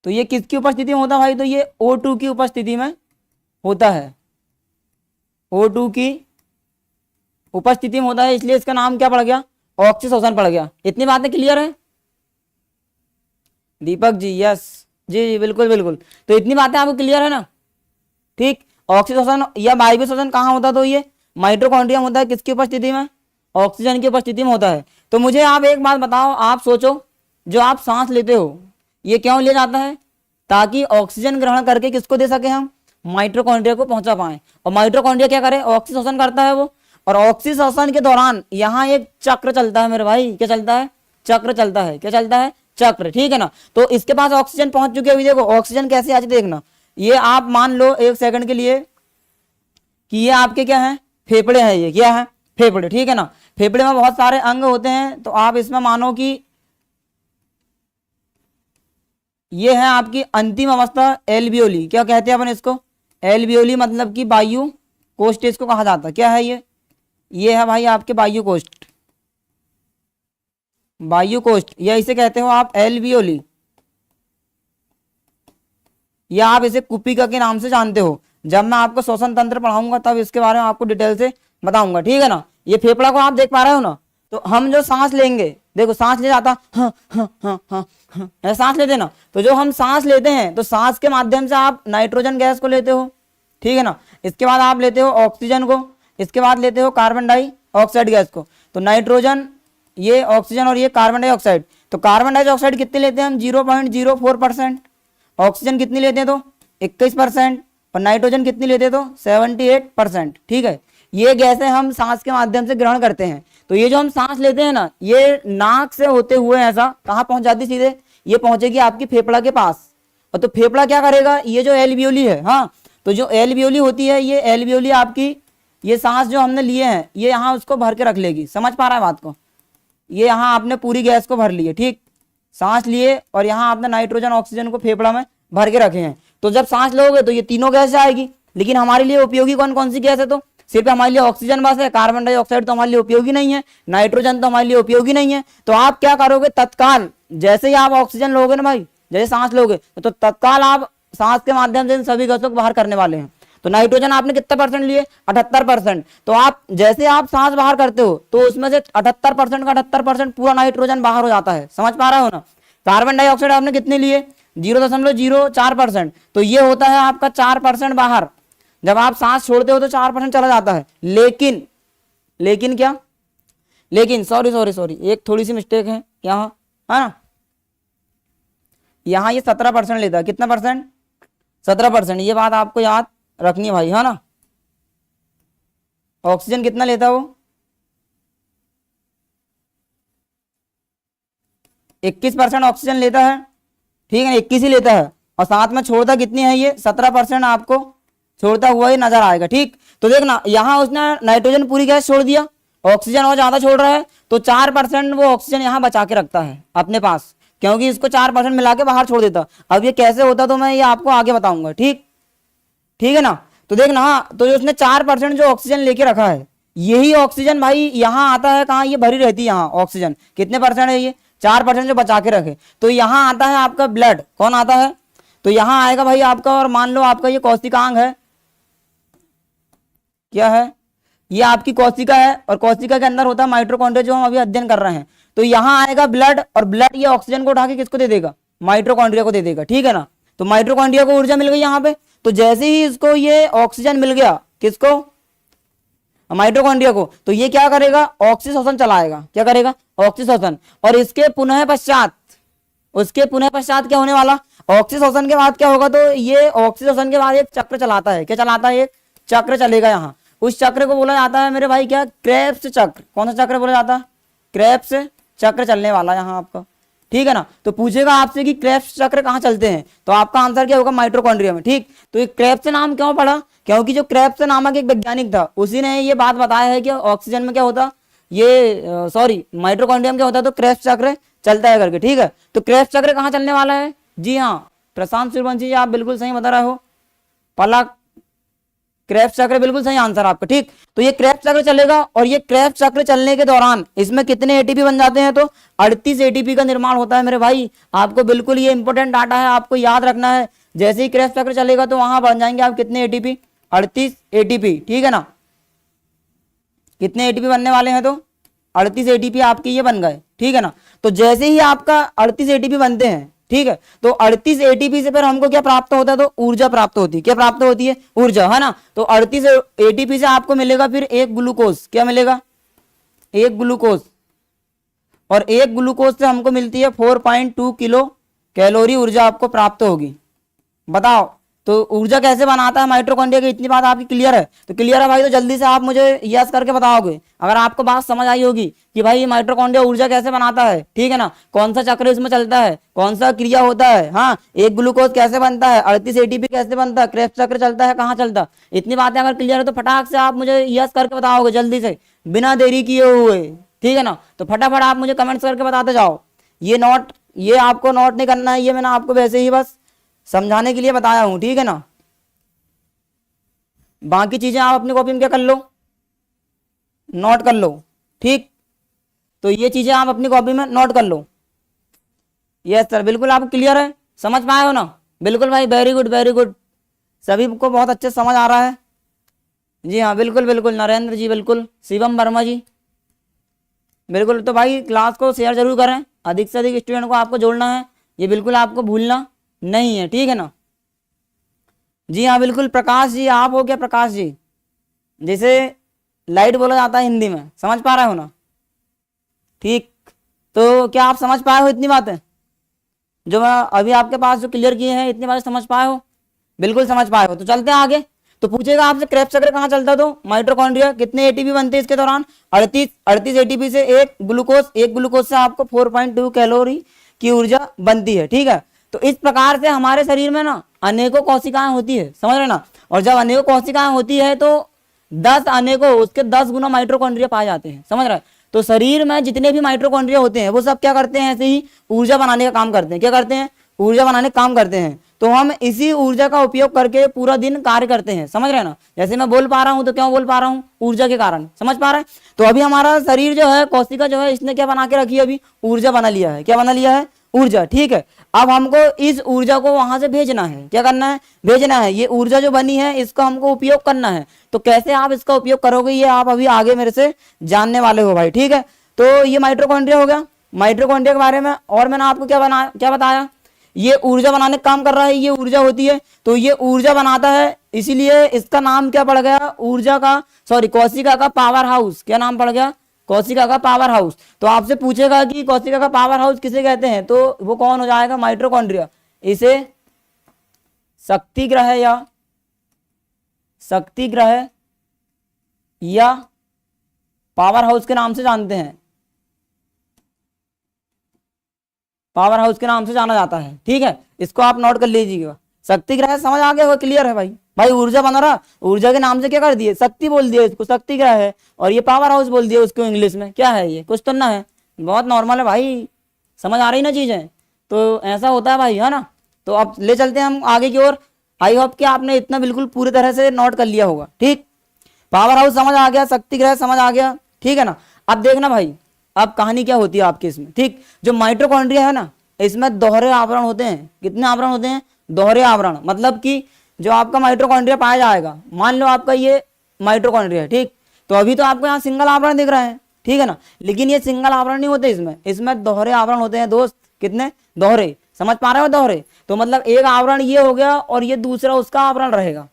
तो ये किसकी उपस्थिति में होता है भाई, तो ये O2 की उपस्थिति में होता है, O2 की उपस्थिति में होता है, इसलिए इसका नाम क्या पड़ गया, ऑक्सीशोषण पड़ गया। इतनी बातें क्लियर है दीपक जी, यस जी जी, बिल्कुल बिल्कुल। तो इतनी बातें आपको क्लियर है ना, ठीक। ऑक्सीशोषण या वायवीय शोषण कहाँ होता है, तो ये माइटोकॉन्ड्रिया होता है, किसकी उपस्थिति में, ऑक्सीजन की उपस्थिति में होता है। तो मुझे आप एक बात बताओ, आप सोचो, जो आप सांस लेते हो ये क्यों लिया जाता है, ताकि ऑक्सीजन ग्रहण करके किसको दे सके, हम माइटोकॉन्ड्रिया को पहुंचा पाए। और माइटोकॉन्ड्रिया क्या करे, ऑक्सीशोषण करता है वो। और ऑक्सीशोषण के दौरान यहाँ एक चक्र चलता है मेरे भाई, क्या चलता है, चक्र चलता है, क्या चलता है, चक्र, ठीक है ना। तो इसके पास ऑक्सीजन पहुंच चुकी है, अभी देखो ऑक्सीजन कैसे आज देखना। ये आप मान लो 1 सेकंड के लिए कि ये आपके क्या है, फेफड़े हैं, ये क्या है, फेफड़े, ठीक है ना। फेफड़े में बहुत सारे अंग होते हैं, तो आप इसमें मानो कि ये है आपकी अंतिम अवस्था, एल्वियोली। क्या कहते हैं अपन इसको, एल्वियोली, मतलब कि वायु कोष्ठ इसको कहा जाता है। क्या है ये है भाई आपके वायु कोष्ठ, वायु कोष्ठ, या इसे कहते हो आप एल्वियोली, या आप इसे कुपिका के नाम से जानते हो। जब मैं आपको श्वसन तंत्र पढ़ाऊंगा तब इसके बारे में आपको डिटेल से बताऊंगा, ठीक है ना। ये फेफड़ा को आप देख पा रहे हो ना, तो हम जो सांस लेंगे, देखो सांस ले जाता, हाँ हाँ हाँ हाँ हाँ, ऐसा सांस लेते ना। तो जो हम सांस लेते हैं, तो सांस के माध्यम से आप नाइट्रोजन गैस को लेते हो, ठीक है ना। इसके बाद आप लेते हो ऑक्सीजन को, इसके बाद लेते हो कार्बन डाइऑक्साइड गैस को। तो नाइट्रोजन, ये ऑक्सीजन, और ये कार्बन डाइऑक्साइड। तो कार्बन डाइऑक्साइड कितने लेते हैं हम, 0.04%। ऑक्सीजन कितनी लेते हैं, तो 21%। और नाइट्रोजन कितनी लेते हैं, तो 78%, ठीक है। ये गैसें हम सांस के माध्यम से ग्रहण करते हैं। तो ये जो हम सांस लेते हैं ना, ये नाक से होते हुए ऐसा कहाँ पहुंच जाती, सीधे ये पहुंचेगी आपकी फेफड़ा के पास। और तो फेफड़ा क्या करेगा, ये जो एल्वियोली है, हाँ, तो जो एल्वियोली होती है, ये एल्वियोली आपकी, ये सांस जो हमने लिए हैं, ये यहाँ उसको भर के रख लेगी। समझ पा रहा है बात को, ये यहाँ आपने पूरी गैस को भर ली है, ठीक, सांस लिए, और यहाँ आपने नाइट्रोजन ऑक्सीजन को फेफड़ा में भर के रखे हैं। तो जब सांस लोगे तो ये तीनों गैस आएगी, लेकिन हमारे लिए उपयोगी कौन कौन सी गैस है, तो सिर्फ हमारे लिए ऑक्सीजन बस है, कार्बन डाइऑक्साइड तो हमारे लिए उपयोगी नहीं है, नाइट्रोजन तो हमारे लिए उपयोगी नहीं है। तो आप क्या करोगे, तत्काल जैसे ही आप ऑक्सीजन लोगे ना भाई, जैसे सांस लोगे, तो तत्काल आप सांस के माध्यम से इन सभी गैसों को बाहर करने वाले हैं। तो नाइट्रोजन आपने कितना परसेंट लिए, 78%। तो आप जैसे आप सांस बाहर करते हो, तो उसमें से 78% का 78% पूरा नाइट्रोजन बाहर हो जाता है। समझ पा रहे हो ना। कार्बन डाइऑक्साइड आपने कितने लिए, 0.04%। तो ये होता है आपका 4% बाहर। जब आप सांस छोड़ते हो तो 4% चला जाता है। लेकिन क्या, लेकिन सॉरी एक थोड़ी सी मिस्टेक है यहाँ, है ना। यहाँ ये 17% लेता है। कितना परसेंट, 17%। ये बात आपको याद रखनी है भाई, है ना। ऑक्सीजन कितना लेता है वो? 21% ऑक्सीजन लेता है, ठीक है ना, 21 ही लेता है, और साथ में छोड़ता कितनी है ये 17% आपको छोड़ता हुआ ही नजर आएगा। ठीक, तो देखना यहाँ उसने नाइट्रोजन पूरी गैस छोड़ दिया, ऑक्सीजन और ज्यादा छोड़ रहा है, तो 4% वो ऑक्सीजन यहाँ बचा के रखता है अपने पास, क्योंकि इसको 4% मिला के बाहर छोड़ देता। अब ये कैसे होता तो मैं ये आपको आगे बताऊंगा। ठीक, ठीक है ना। तो देखना, हाँ, तो उसने 4% जो ऑक्सीजन लेके रखा है, यही ऑक्सीजन भाई यहाँ आता है कहाँ, ये भरी रहती है यहाँ ऑक्सीजन, कितने परसेंट है ये 4% जो बचा के रखे, तो यहाँ आता है आपका ब्लड, कौन आता है, तो यहाँ आएगा भाई आपका, और मान लो आपका ये कोशिकांग है, क्या है, ये आपकी कोशिका है, और कोशिका के अंदर होता है माइटोकॉन्ड्रिया जो हम अभी अध्ययन कर रहे हैं। तो यहाँ आएगा ब्लड, और ब्लड ये ऑक्सीजन को उठा के किसको दे देगा, माइटोकॉन्ड्रिया को दे देगा। ठीक है ना, तो माइटोकॉन्ड्रिया को ऊर्जा मिल गई यहाँ पे, तो जैसे ही इसको ये ऑक्सीजन मिल गया, किसको, माइटोकॉन्ड्रिया को, तो ये क्या करेगा, ऑक्सीशोषण चलाएगा, क्या करेगा, ऑक्सीशोषण, और इसके पुनः पश्चात, उसके पुनः पश्चात क्या होने वाला, ऑक्सीशोषण के बाद क्या होगा, तो ये ऑक्सीशोषण के बाद एक चक्र चलाता है, क्या चलाता है, एक चक्र चलेगा यहाँ, उस चक्र को बोला जाता है मेरे भाई क्या, क्रेब्स चक्र। कौन सा चक्र बोला जाता है, क्रेब्स चक्र चलने वाला यहाँ आपका। ठीक है ना, तो पूछेगा आपसे कि क्रेब्स चक्र कहाँ चलते हैं, तो आपका आंसर क्या होगा, माइटोकॉन्ड्रिया में। ठीक, तो ये क्रेब्स नाम क्यों पड़ा, क्योंकि जो क्रेब्स नामक एक वैज्ञानिक था, उसी ने ये बात बताया है कि ऑक्सीजन में क्या होता, ये सॉरी माइटोकॉन्ड्रिया में क्या होता है, तो क्रेब्स चक्र चलता है करके। ठीक है, तो क्रेब्स चक्र कहाँ चलने वाला है, जी हाँ प्रशांत सूर्यवंशी जी आप बिल्कुल सही बता रहे हो, पलक क्रेब्स चक्र बिल्कुल सही आंसर आपका। ठीक, तो ये क्रेब्स चक्र चलेगा, और ये क्रेब्स चक्र चलने के दौरान इसमें कितने एटीपी बन जाते हैं, तो 38 एटीपी का निर्माण होता है मेरे भाई। आपको बिल्कुल ये इंपॉर्टेंट डाटा है, आपको याद रखना है। जैसे ही क्रेब्स चक्र चलेगा तो वहां बन जाएंगे आप कितने एटीपी, 38 एटीपी। ठीक है ना, कितने एटीपी बनने वाले हैं, तो 38 एटीपी आपके ये बन गए। ठीक है ना, तो जैसे ही आपका 38 एटीपी बनते हैं, ठीक है, तो 38 एटीपी से फिर हमको क्या प्राप्त होता है, तो ऊर्जा प्राप्त होती है। क्या प्राप्त होती है, ऊर्जा, है ना। तो 38 एटीपी से आपको मिलेगा फिर एक ग्लूकोज, क्या मिलेगा, एक ग्लूकोज, और एक ग्लूकोज से हमको मिलती है 4.2 किलो कैलोरी ऊर्जा आपको प्राप्त होगी। बताओ तो ऊर्जा कैसे बनाता है माइटोकॉन्ड्रिया की, इतनी बात आपकी क्लियर है, तो क्लियर है भाई, तो जल्दी से आप मुझे यस करके बताओगे अगर आपको बात समझ आई होगी कि भाई माइटोकॉन्ड्रिया ऊर्जा कैसे बनाता है। ठीक है ना, कौन सा चक्र इसमें चलता है, कौन सा क्रिया होता है, हाँ, एक ग्लूकोज कैसे बनता है, 38 एटीपी कैसे बनता है, क्रेब्स चक्र चलता है, कहाँ चलता है, इतनी बातें अगर क्लियर है तो फटाक से आप मुझे यस करके बताओगे जल्दी से, बिना देरी किए हुए। ठीक है ना, तो फटाफट आप मुझे कमेंट्स करके बताते जाओ। ये आपको नोट नहीं करना है, ये मैंने आपको वैसे ही बस समझाने के लिए बताया हूं। ठीक है ना, बाकी चीजें आप अपनी कॉपी में क्या कर लो, नोट कर लो। ठीक, तो ये चीजें आप अपनी कॉपी में नोट कर लो। यस सर, बिल्कुल आपको क्लियर है, समझ पाए हो ना, बिल्कुल भाई, वेरी गुड वेरी गुड, सभी को बहुत अच्छे समझ आ रहा है। जी हाँ बिल्कुल बिल्कुल, नरेंद्र जी बिल्कुल, शिवम वर्मा जी बिल्कुल। तो भाई क्लास को शेयर जरूर करें, अधिक से अधिक स्टूडेंट को आपको जोड़ना है, ये बिल्कुल आपको भूलना नहीं है। ठीक है ना, जी हाँ बिल्कुल, प्रकाश जी आप हो क्या, प्रकाश जी, जैसे लाइट बोला जाता है हिंदी में, समझ पा रहे हो ना। ठीक, तो क्या आप समझ पाए हो इतनी बातें जो मैं अभी आपके पास जो क्लियर किए हैं, इतनी बातें समझ पाए हो, बिल्कुल समझ पाए हो। तो चलते हैं आगे, तो पूछेगा आपसे क्रेब्स चक्र कहाँ चलता है, तो माइटोकॉन्ड्रिया, कितने एटीपी बनते हैं इसके दौरान, 38 एटीपी से एक ग्लूकोज से आपको 4.2 कैलोरी की ऊर्जा बनती है। ठीक है, तो इस प्रकार से हमारे शरीर में ना अनेकों कोशिकाएं होती है, समझ रहे ना, और जब अनेकों कोशिकाएं होती है तो 10 अनेकों उसके 10 गुना माइटोकॉन्ड्रिया पाए जाते हैं, समझ रहे। तो शरीर में जितने भी माइटोकॉन्ड्रिया होते हैं वो सब क्या करते हैं, ऐसे ही ऊर्जा बनाने का काम करते हैं। क्या करते हैं, ऊर्जा बनाने का काम करते हैं। तो हम इसी ऊर्जा का उपयोग करके पूरा दिन कार्य करते हैं, समझ रहे ना। जैसे मैं बोल पा रहा हूं तो क्यों बोल पा रहा हूं, ऊर्जा के कारण, समझ पा रहे हैं। तो अभी हमारा शरीर जो है, कोशिका जो है, इसने क्या बना के रखी है, अभी ऊर्जा बना लिया है। क्या बना लिया है, ऊर्जा। ठीक है, अब हमको इस ऊर्जा को वहां से भेजना है, क्या करना है, भेजना है। ये ऊर्जा जो बनी है इसको हमको उपयोग करना है। तो कैसे आप इसका उपयोग करोगे, ये आप अभी आगे मेरे से जानने वाले हो भाई। ठीक है, तो ये माइटोकॉन्ड्रिया हो गया, माइटोकॉन्ड्रिया के बारे में। और मैंने आपको क्या बताया, ये ऊर्जा बनाने का काम कर रहा है, ये ऊर्जा होती है, तो ये ऊर्जा बनाता है, इसीलिए इसका नाम क्या पड़ गया, ऊर्जा का, सॉरी कोशिका का पावर हाउस। क्या नाम पड़ गया, कोशिका का पावर हाउस। तो आपसे पूछेगा कि कोशिका का पावर हाउस किसे कहते हैं, तो वो कौन हो जाएगा, माइटोकॉन्ड्रिया। इसे शक्ति ग्रह या शक्ति ग्रह या पावर हाउस के नाम से जानते हैं, पावर हाउस के नाम से जाना जाता है। ठीक है, इसको आप नोट कर लीजिएगा। शक्ति ग्रह समझ आ गया होगा, क्लियर है भाई। भाई ऊर्जा बना रहा, ऊर्जा के नाम से क्या कर दिए, शक्ति बोल दिया, इसको शक्ति ग्रह है, और ये पावर हाउस बोल दिया उसको इंग्लिश में। क्या है ये, कुछ तो ना है, बहुत नॉर्मल है भाई, समझ आ रही ना चीजें। तो ऐसा होता है भाई, है ना। तो अब ले चलते हैं हम आगे की ओर। आई होप कि आपने इतना बिल्कुल पूरी तरह से नोट कर लिया होगा। ठीक, पावर हाउस समझ आ गया, शक्ति ग्रह समझ आ गया, ठीक है ना। अब देखना भाई, अब कहानी क्या होती है आपके इसमें। ठीक, जो माइटोकॉन्ड्रिया है ना, इसमें दोहरे आवरण होते हैं। कितने आवरण होते हैं, दोहरे आवरण। मतलब कि जो आपका माइटोकॉन्ड्रिया पाया जाएगा, मान लो आपका ये माइटोकॉन्ड्रिया है, ठीक, तो अभी तो आपको यहाँ सिंगल आवरण दिख रहा है, ठीक है ना, लेकिन ये सिंगल आवरण नहीं होते, इसमें दोहरे आवरण होते हैं दोस्त। कितने, दोहरे, समझ पा रहे हो, दोहरे। तो मतलब एक आवरण ये हो गया और ये दूसरा उसका आवरण रहेगा,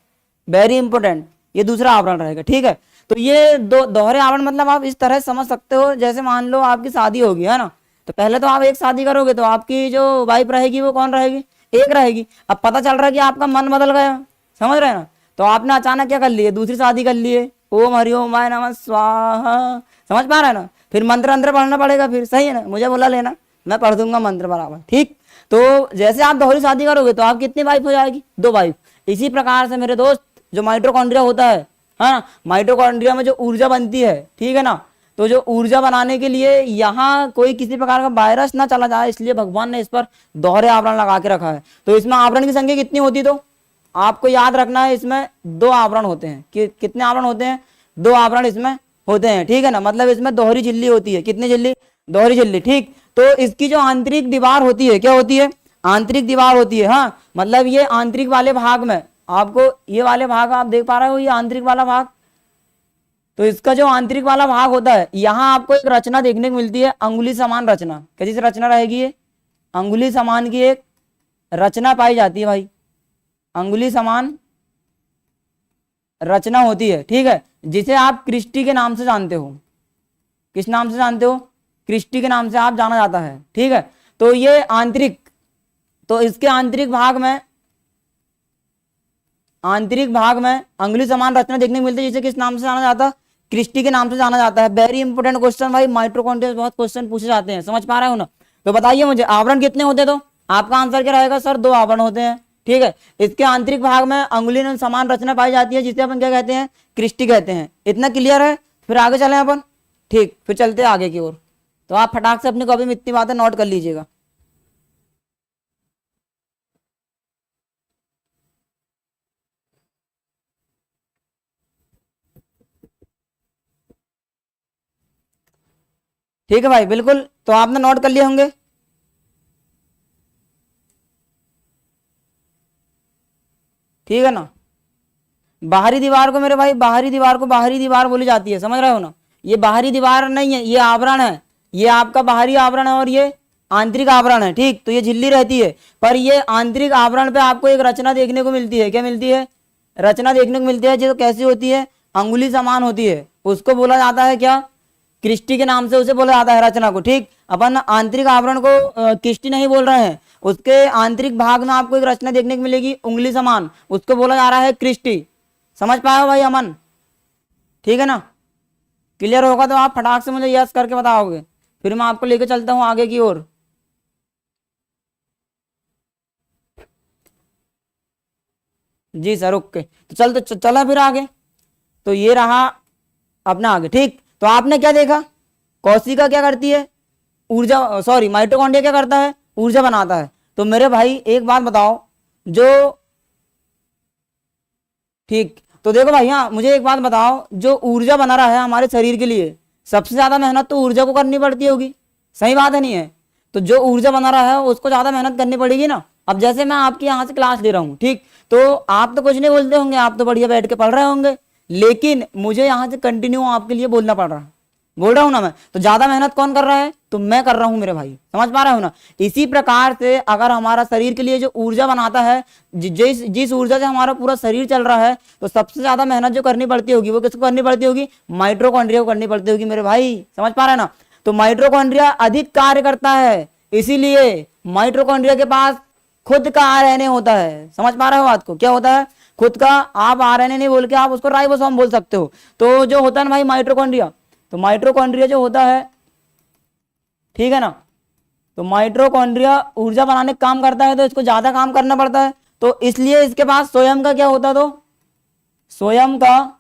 वेरी इंपॉर्टेंट, ये दूसरा आवरण रहेगा। ठीक है, तो ये दो दोहरे आवरण मतलब आप इस तरह समझ सकते हो, जैसे मान लो आपकी शादी होगी, है ना, तो पहले तो आप एक शादी करोगे तो आपकी जो वाइफ रहेगी वो कौन रहेगी, एक रहेगी। अब पता चल रहा है कि आपका मन बदल गया, समझ रहे हैं ना, तो आपने अचानक क्या कर लिए, दूसरी शादी कर लिए। ओम हरिओम माय नमः स्वाहा, समझ पा रहे हैं ना। फिर मंत्र अंतर पढ़ना पड़ेगा, फिर सही है ना, मुझे बोला लेना, मैं पढ़ दूंगा मंत्र बराबर। ठीक, तो जैसे आप दोहरी शादी करोगे तो आप कितनी वाइफ हो जाएगी, दो वाइफ। इसी प्रकार से मेरे दोस्त जो माइटोकॉन्ड्रिया होता है ना, माइटोकॉन्ड्रिया में जो ऊर्जा बनती है, ठीक है ना, तो जो ऊर्जा बनाने के लिए यहाँ कोई किसी प्रकार का वायरस ना चला जाए, इसलिए भगवान ने इस पर दोहरे आवरण लगा के रखा है। तो इसमें आवरण की संख्या कितनी होती, तो आपको याद रखना है, इसमें दो आवरण होते हैं। कितने आवरण होते हैं, दो आवरण इसमें होते हैं, ठीक है ना। मतलब इसमें दोहरी झिल्ली होती है, कितनी झिल्ली, दोहरी झिल्ली। ठीक, तो इसकी जो आंतरिक दीवार होती है, क्या होती है, आंतरिक दीवार होती है। हाँ, मतलब ये आंतरिक वाले भाग में आपको, ये वाले भाग आप देख पा रहे हो, ये आंतरिक वाला भाग, तो इसका जो आंतरिक वाला भाग होता है, यहाँ आपको एक रचना देखने को मिलती है, अंगुली समान रचना। कैसी रचना रहेगी ये, अंगुली समान की एक रचना पाई जाती है भाई, अंगुली समान रचना होती है, ठीक है, जिसे आप क्रिस्टी के नाम से जानते हो। किस नाम से जानते हो, क्रिस्टी के नाम से आप जाना जाता है, ठीक है। तो ये आंतरिक, तो इसके आंतरिक भाग में अंगुली समान रचना देखने को मिलती है, जिसे किस नाम से जाना जाता है, क्रिस्टी के नाम से जाना जाता है। वेरी इंपॉर्टेंट क्वेश्चन भाई, माइटोकॉन्ड्रिया बहुत क्वेश्चन पूछे जाते हैं, समझ पा रहे हो ना। तो बताइए मुझे, आवरण कितने होते हैं, तो आपका आंसर क्या रहेगा, सर दो आवरण होते हैं, ठीक है। इसके आंतरिक भाग में अंगुली में समान रचना पाई जाती है, जिसे अपन क्या कहते हैं, क्रिस्टी कहते हैं। इतना क्लियर है, फिर आगे चलें अपन। ठीक, फिर चलते हैं आगे की ओर। तो आप फटाक से अपनी कॉपी में इतनी बातें नोट कर लीजिएगा। ठीक है भाई, बिल्कुल, तो आपने नोट कर लिए होंगे। ठीक है ना। बाहरी दीवार को मेरे भाई, बाहरी दीवार को बाहरी दीवार बोली जाती है, समझ रहे हो ना। ये बाहरी दीवार नहीं है, ये आवरण है, ये आपका बाहरी आवरण है और ये आंतरिक आवरण है। ठीक, तो ये झिल्ली रहती है, पर ये आंतरिक आवरण पे आपको एक रचना देखने को मिलती है। क्या मिलती है, रचना देखने को मिलती है, जो कैसी होती है, अंगुली समान होती है। उसको बोला जाता है क्या, क्रिस्टी के नाम से उसे बोला जाता है रचना को। ठीक, अपन आंतरिक आवरण को क्रिस्टी नहीं बोल रहे हैं, उसके आंतरिक भाग में आपको एक रचना देखने को मिलेगी उंगली समान, उसको बोला जा रहा है क्रिस्टी। समझ पाए भाई अमन, ठीक है ना। क्लियर होगा तो आप फटाक से मुझे यस करके बताओगे, फिर मैं आपको लेके चलता हूं आगे की ओर। जी सर, ओके, तो चला फिर आगे। तो ये रहा अपना आगे। ठीक, तो आपने क्या देखा, कोशिका क्या करती है, ऊर्जा, सॉरी माइटोकॉन्ड्रिया क्या करता है, ऊर्जा बनाता है। तो मेरे भाई एक बात बताओ, जो, ठीक, तो देखो भाई, हाँ मुझे एक बात बताओ, जो ऊर्जा बना रहा है हमारे शरीर के लिए, सबसे ज्यादा मेहनत तो ऊर्जा को करनी पड़ती होगी, सही बात है नहीं है। तो जो ऊर्जा बना रहा है उसको ज्यादा मेहनत करनी पड़ेगी ना। अब जैसे मैं आपके यहाँ से क्लास ले रहा हूँ, ठीक, तो आप तो कुछ नहीं बोलते होंगे, आप तो बढ़िया बैठ के पढ़ रहे होंगे, लेकिन मुझे यहाँ से कंटिन्यू आपके लिए बोलना पड़ रहा है, बोल रहा हूं ना मैं, तो ज्यादा मेहनत कौन कर रहा है, तो मैं कर रहा हूं मेरे भाई, समझ पा रहे हो ना। इसी प्रकार से अगर हमारा शरीर के लिए जो ऊर्जा बनाता है, जिस ऊर्जा से हमारा पूरा शरीर चल रहा है, तो सबसे ज्यादा मेहनत जो करनी पड़ती होगी वो किसको करनी पड़ती होगी, माइटोकॉन्ड्रिया को करनी पड़ती होगी मेरे भाई, समझ पा रहे हैं ना। तो माइटोकॉन्ड्रिया अधिक कार्य करता है, इसीलिए माइटोकॉन्ड्रिया के पास खुद का आरएनए होता है। समझ पा रहे हो बात को, क्या होता है, खुद का आप आरएनए नहीं बोल के आप उसको राइबोसोम बोल सकते हो। तो जो होता है ना भाई माइटोकॉन्ड्रिया, तो माइटोकॉन्ड्रिया जो होता है, ठीक है ना, तो माइटोकॉन्ड्रिया ऊर्जा बनाने का काम करता है, तो इसको ज्यादा काम करना पड़ता है, तो इसलिए इसके पास स्वयं का क्या होता है, तो स्वयं का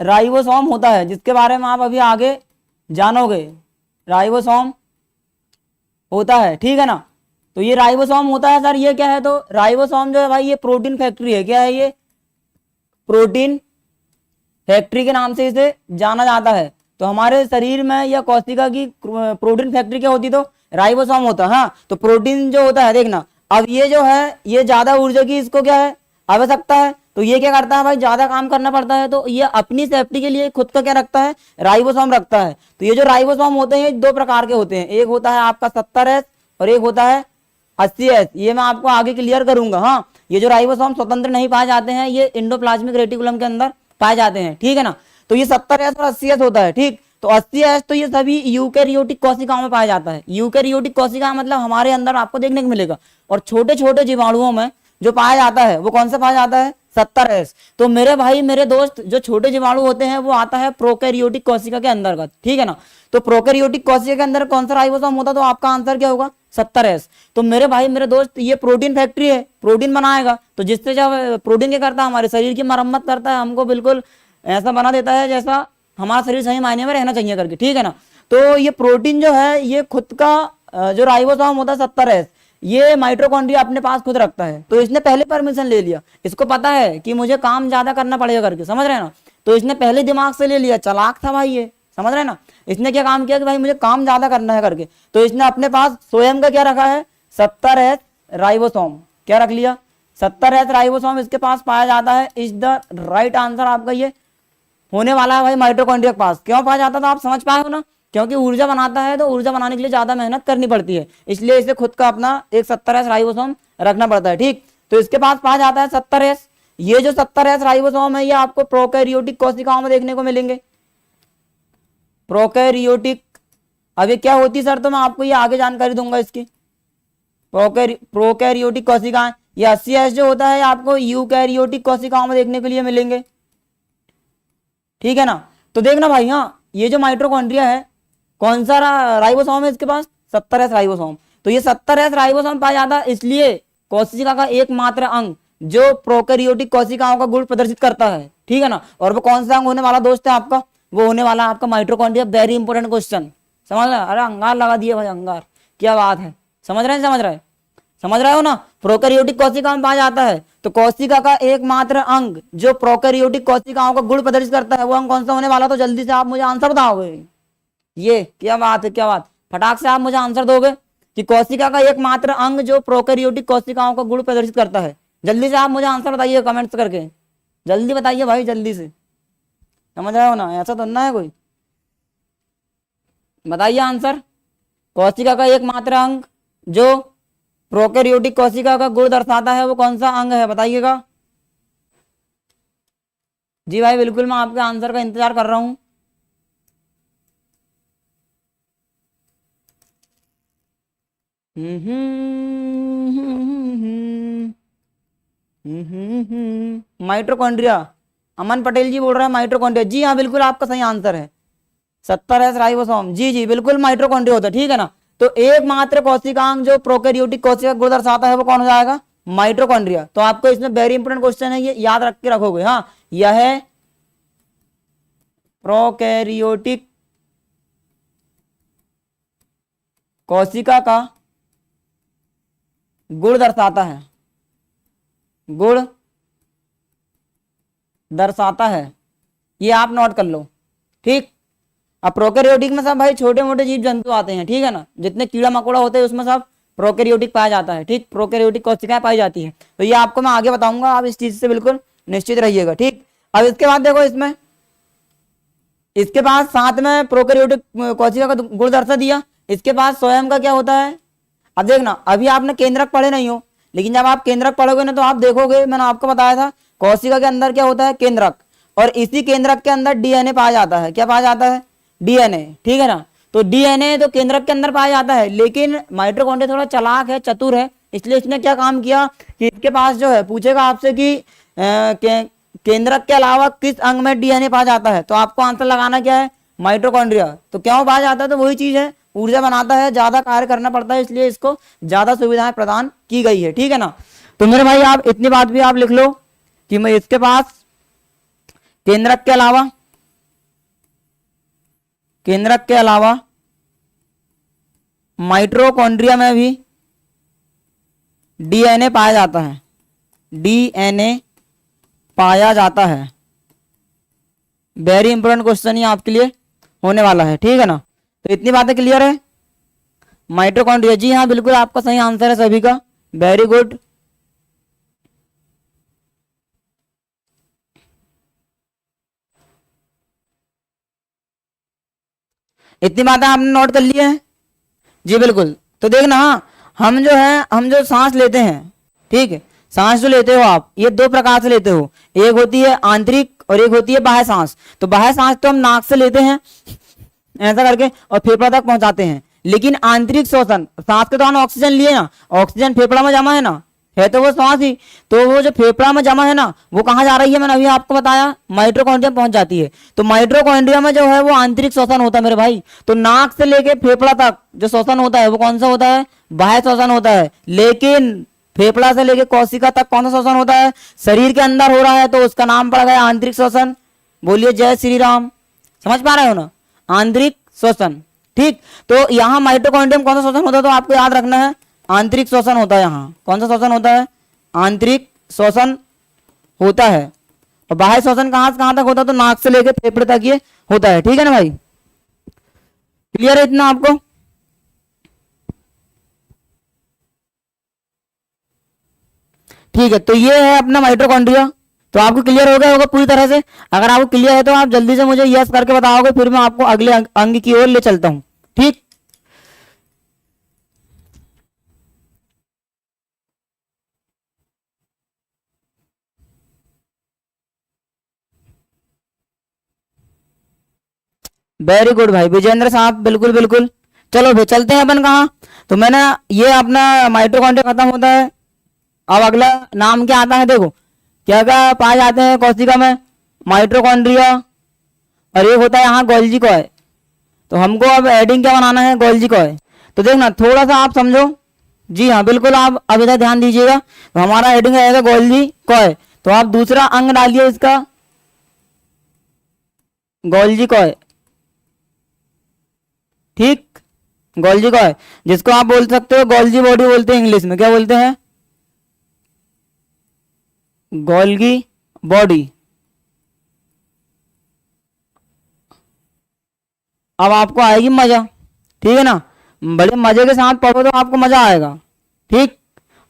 राइबोसोम होता है, जिसके बारे में आप अभी आगे जानोगे। राइबोसोम होता है, ठीक है ना। तो ये राइबोसोम होता है सर, ये क्या है, तो राइबोसोम जो है भाई ये प्रोटीन फैक्ट्री है। क्या है ये? प्रोटीन फैक्ट्री के नाम से इसे जाना जाता है। तो हमारे शरीर में या कोशिका की प्रोटीन फैक्ट्री क्या होती, तो राइबोसोम होता है। हाँ, तो प्रोटीन जो होता है, देखना अब ये जो है ये ज्यादा ऊर्जा की इसको क्या है, आवश्यकता है, तो ये क्या करता है भाई, ज्यादा काम करना पड़ता है, तो ये अपनी सेफ्टी के लिए खुद का क्या रखता है, राइबोसोम रखता है। तो ये जो राइबोसोम होते हैं दो प्रकार के होते हैं, एक होता है आपका 70S और एक होता है 80S। ये मैं आपको आगे क्लियर करूंगा। हाँ, ये जो राइबोसोम स्वतंत्र नहीं पाए जाते हैं, ये इंडोप्लाज्मिक रेटिकुलम के अंदर पाए जाते हैं, ठीक है ना। तो ये 70S और 80S होता है, ठीक। तो 80S तो ये सभी यूकैरियोटिक कोशिकाओं में पाया जाता है। यूकैरियोटिक कोशिका मतलब हमारे अंदर आपको देखने को मिलेगा, और छोटे छोटे जीवाणुओं में जो पाया जाता है वो कौन सा पाया जाता है, 70S। तो मेरे भाई मेरे दोस्त, जो छोटे जीवाणु होते हैं वो आता है प्रोकैरियोटिक कोशिका के अंतर्गत, ठीक है ना। तो प्रोकैरियोटिक कोशिका के अंदर कौन सा राइबोसोम होता, तो आपका आंसर क्या होगा, 70S। तो मेरे भाई मेरे दोस्त ये प्रोटीन फैक्ट्री है, प्रोटीन बनाएगा, तो जिससे जब प्रोटीन क्या करता है, हमारे शरीर की मरम्मत करता है, हमको बिल्कुल ऐसा बना देता है जैसा हमारा शरीर सही मायने में रहना चाहिए करके, ठीक है ना। तो ये प्रोटीन जो है ये खुद का जो राइबोसोम होता है 70S, ये माइटोकॉन्ड्रिया अपने पास खुद रखता है। तो इसने पहले परमिशन ले लिया, इसको पता है कि मुझे काम ज्यादा करना पड़ेगा करके, समझ रहे हैं ना। तो इसने पहले दिमाग से ले लिया, चालाक था भाई ये, समझ रहे हैं ना। इसने क्या काम किया कि भाई मुझे काम ज्यादा करना है करके, तो इसने अपने पास स्वयं का क्या रखा है, 70S राइबोसोम। क्या रख लिया, 70S राइबोसोम इसके पास पाया जाता है। इज द राइट आंसर आपका ये होने वाला है भाई माइटोकॉन्ड्रिया के पास। क्यों पाया जाता था, आप समझ पाए हो ना, क्योंकि ऊर्जा बनाता है, तो ऊर्जा बनाने के लिए ज्यादा मेहनत करनी पड़ती है, इसलिए इसे खुद का अपना एक 70S राइबोसोम रखना पड़ता है, ठीक। तो इसके पास पाया जाता है 70S। ये जो 70S राइबोसोम है ये आपको प्रोकैरियोटिक कोशिकाओं में देखने को मिलेंगे। प्रोकैरियोटिक, अभी क्या होती सर, तो मैं आपको ये आगे जानकारी दूंगा इसकी। प्रोकैरियोटिक कोशिकाएं, ये 80S जो होता है आपको यूकैरियोटिक कोशिकाओं में देखने के लिए मिलेंगे, ठीक है ना। तो देखना भाई, हाँ ये जो माइटोकॉन्ड्रिया है कौन सा राइबोसोम है इसके पास, 70S राइबोसोम। तो ये 70S राइबोसोम पाया जाता है, इसलिए कोशिका का एकमात्र अंग जो प्रोकैरियोटिक कोशिकाओं का गुण प्रदर्शित करता है, ठीक है ना। और वो कौन सा अंग होने वाला दोस्त है आपका, वो होने वाला आपका माइटोकॉन्ड्रिया। वेरी इंपॉर्टेंट क्वेश्चन, समझ रहे, अरे अंगार लगा दिए भाई, अंगार, क्या बात है, समझ रहे हैं, समझ रहे हो ना। प्रोकैरियोटिक कोशिका में पाया जाता है, तो कोशिका का एकमात्र अंग जो प्रोकैरियोटिक कोशिकाओं का गुण प्रदर्शित करता है वो अंग कौन सा होने वाला, तो जल्दी से आप मुझे आंसर बताओगे। ये क्या बात है, क्या बात, फटाक से आप मुझे आंसर दोगे कि कोशिका का एकमात्र अंग जो प्रोकैरियोटिक कोशिकाओं का गुण प्रदर्शित करता है। जल्दी से आप मुझे आंसर बताइए कमेंट्स करके, जल्दी बताइए भाई, जल्दी से, समझ रहे हो ना, ऐसा तो ना है कोई, बताइए आंसर। कोशिका का एकमात्र अंग जो प्रोकैरियोटिक कोशिका का गुण दर्शाता है वो कौन सा अंग है, बताइएगा। जी भाई बिल्कुल, मैं आपके आंसर का इंतजार कर रहा हूं। माइटोकॉन्ड्रिया, अमन पटेल जी बोल रहे हैं माइटोकॉन्ड्रिया। जी हाँ बिल्कुल, आपका सही आंसर है 70S राइबोसोम। जी जी बिल्कुल माइटोकॉन्ड्रिया होता है, ठीक है ना। तो एकमात्र कोशिकांग जो प्रोकैरियोटिक कोशिका गुण दर्शाता है वो कौन हो जाएगा, माइटोकॉन्ड्रिया। तो आपको इसमें वेरी इंपोर्टेंट क्वेश्चन है, ये याद रख के रखोगे। हाँ, यह है प्रोकैरियोटिक कोशिका का गुण दर्शाता है, गुण दर्शाता है, ये आप नोट कर लो, ठीक। अब प्रोकैरियोटिक में सब भाई छोटे मोटे जीव जंतु आते हैं, ठीक है ना, जितने कीड़ा मकोड़ा होते हैं उसमें सब प्रोकैरियोटिक पाया जाता है, ठीक। प्रोकैरियोटिक कोशिकाएं पाई जाती है, तो ये आपको मैं आगे बताऊंगा, आप इस चीज से बिल्कुल निश्चित रहिएगा, ठीक। अब इसके बाद देखो, इसमें इसके पास साथ में प्रोकैरियोटिक कोशिका का गुण दर्शा दिया, इसके पास स्वयं का क्या होता है। अब देखना, अभी आपने केंद्रक पढ़े नहीं हो, लेकिन जब आप केंद्रक पढ़ोगे ना तो आप देखोगे, मैंने आपको बताया था कोशिका के अंदर क्या होता है, केंद्रक, और इसी केंद्रक के अंदर डीएनए पाया जाता है। क्या पाया जाता है, डीएनए, ठीक है ना। तो डीएनए तो केंद्रक के अंदर पाया जाता है, लेकिन माइटोकॉन्ड्रिया थोड़ा चालाक है, चतुर है, इसलिए इसने क्या काम किया कि इसके पास जो है पूछेगा आपसे कि केंद्रक के अलावा किस अंग में डीएनए पाया जाता है, तो आपको आंसर लगाना क्या है, माइटोकॉन्ड्रिया। तो क्यों पाया जाता है, तो वही चीज है, ऊर्जा बनाता है, ज्यादा कार्य करना पड़ता है, इसलिए इसको ज्यादा सुविधाएं प्रदान की गई है। ठीक है ना। तो मेरे भाई आप इतनी बात भी आप लिख लो कि मैं इसके पास केंद्रक के अलावा माइटोकॉन्ड्रिया में भी डीएनए पाया जाता है, डीएनए पाया जाता है। वेरी इंपॉर्टेंट क्वेश्चन ये आपके लिए होने वाला है। ठीक है ना। तो इतनी बातें क्लियर है। माइटोकॉन्ड्रिया, जी हाँ बिल्कुल आपका सही आंसर है सभी का, वेरी गुड। इतनी बातें आपने नोट कर ली है जी बिल्कुल। तो देखना हाँ, हम जो सांस लेते हैं, ठीक है, सांस जो लेते हो आप, ये दो प्रकार से लेते हो, एक होती है आंतरिक और एक होती है बाह्य सांस। तो बाह्य सांस तो हम नाक से लेते हैं ऐसा करके और फेफड़ा तक पहुंचाते हैं, लेकिन आंतरिक श्वसन, सांस के दौरान ऑक्सीजन लिए ना, ऑक्सीजन फेफड़ा में जमा है ना, है तो वो सांस ही, तो वो जो फेफड़ा में जमा है ना, वो कहाँ जा रही है, मैंने अभी आपको बताया, माइटोकॉन्ड्रिया पहुंच जाती है। तो माइटोकॉन्ड्रिया में जो है वो आंतरिक श्वसन होता है मेरे भाई। तो नाक से लेके फेफड़ा तक जो श्वसन होता है वो कौन सा होता है, बाह्य श्वसन होता है। लेकिन फेफड़ा से लेके कोशिका तक कौन सा श्वसन होता है, शरीर के अंदर हो रहा है, तो उसका नाम पड़ गया आंतरिक श्वसन। बोलिए जय श्री राम। समझ पा रहे हो ना, आंतरिक श्वसन। ठीक, तो यहाँ माइटोकॉन्ड्रिया में कौन सा श्वसन होता है, तो आपको याद रखना है आंतरिक श्वसन होता है। यहाँ कौन सा श्वसन होता है, आंतरिक श्वसन होता है। और बाह्य श्वसन कहां से कहां तक होता है, तो नाक से लेके फेफड़े तक ये होता है। ठीक है ना भाई, क्लियर है इतना आपको। ठीक है, तो ये है अपना माइटोकॉन्ड्रिया। तो आपको क्लियर हो गया होगा पूरी तरह से। अगर आपको क्लियर है तो आप जल्दी से मुझे यस करके बताओगे, फिर मैं आपको अगले अंग की ओर ले चलता हूं। ठीक, वेरी गुड भाई विजेंद्र साहब, बिल्कुल बिल्कुल। चलो भाई चलते हैं अपन कहाँ। तो मैंने ये अपना माइटोकॉन्ड्रिया खत्म होता है। अब अगला नाम क्या आता है, देखो क्या क्या पाए जाते हैं कोशिका में, माइटोकॉन्ड्रिया, और एक होता है यहाँ गोल्जी कॉय। तो हमको अब एडिंग क्या बनाना है, गोल्जी कॉय। तो देखना थोड़ा सा आप समझो, जी हाँ बिल्कुल, आप अब इधर ध्यान दीजिएगा। तो हमारा एडिंग आएगा गोल्जी कॉय। तो आप दूसरा अंग डालिए इसका, गोल्जी कॉय। ठीक, गोल्जी कॉय, जिसको आप बोल सकते हो गोल्जी बॉडी बोलते हैं, इंग्लिश में क्या बोलते हैं, गोल्गी बॉडी। अब आपको आएगी मजा, ठीक है ना, बड़े मजे के साथ पढ़ो तो आपको मजा आएगा। ठीक,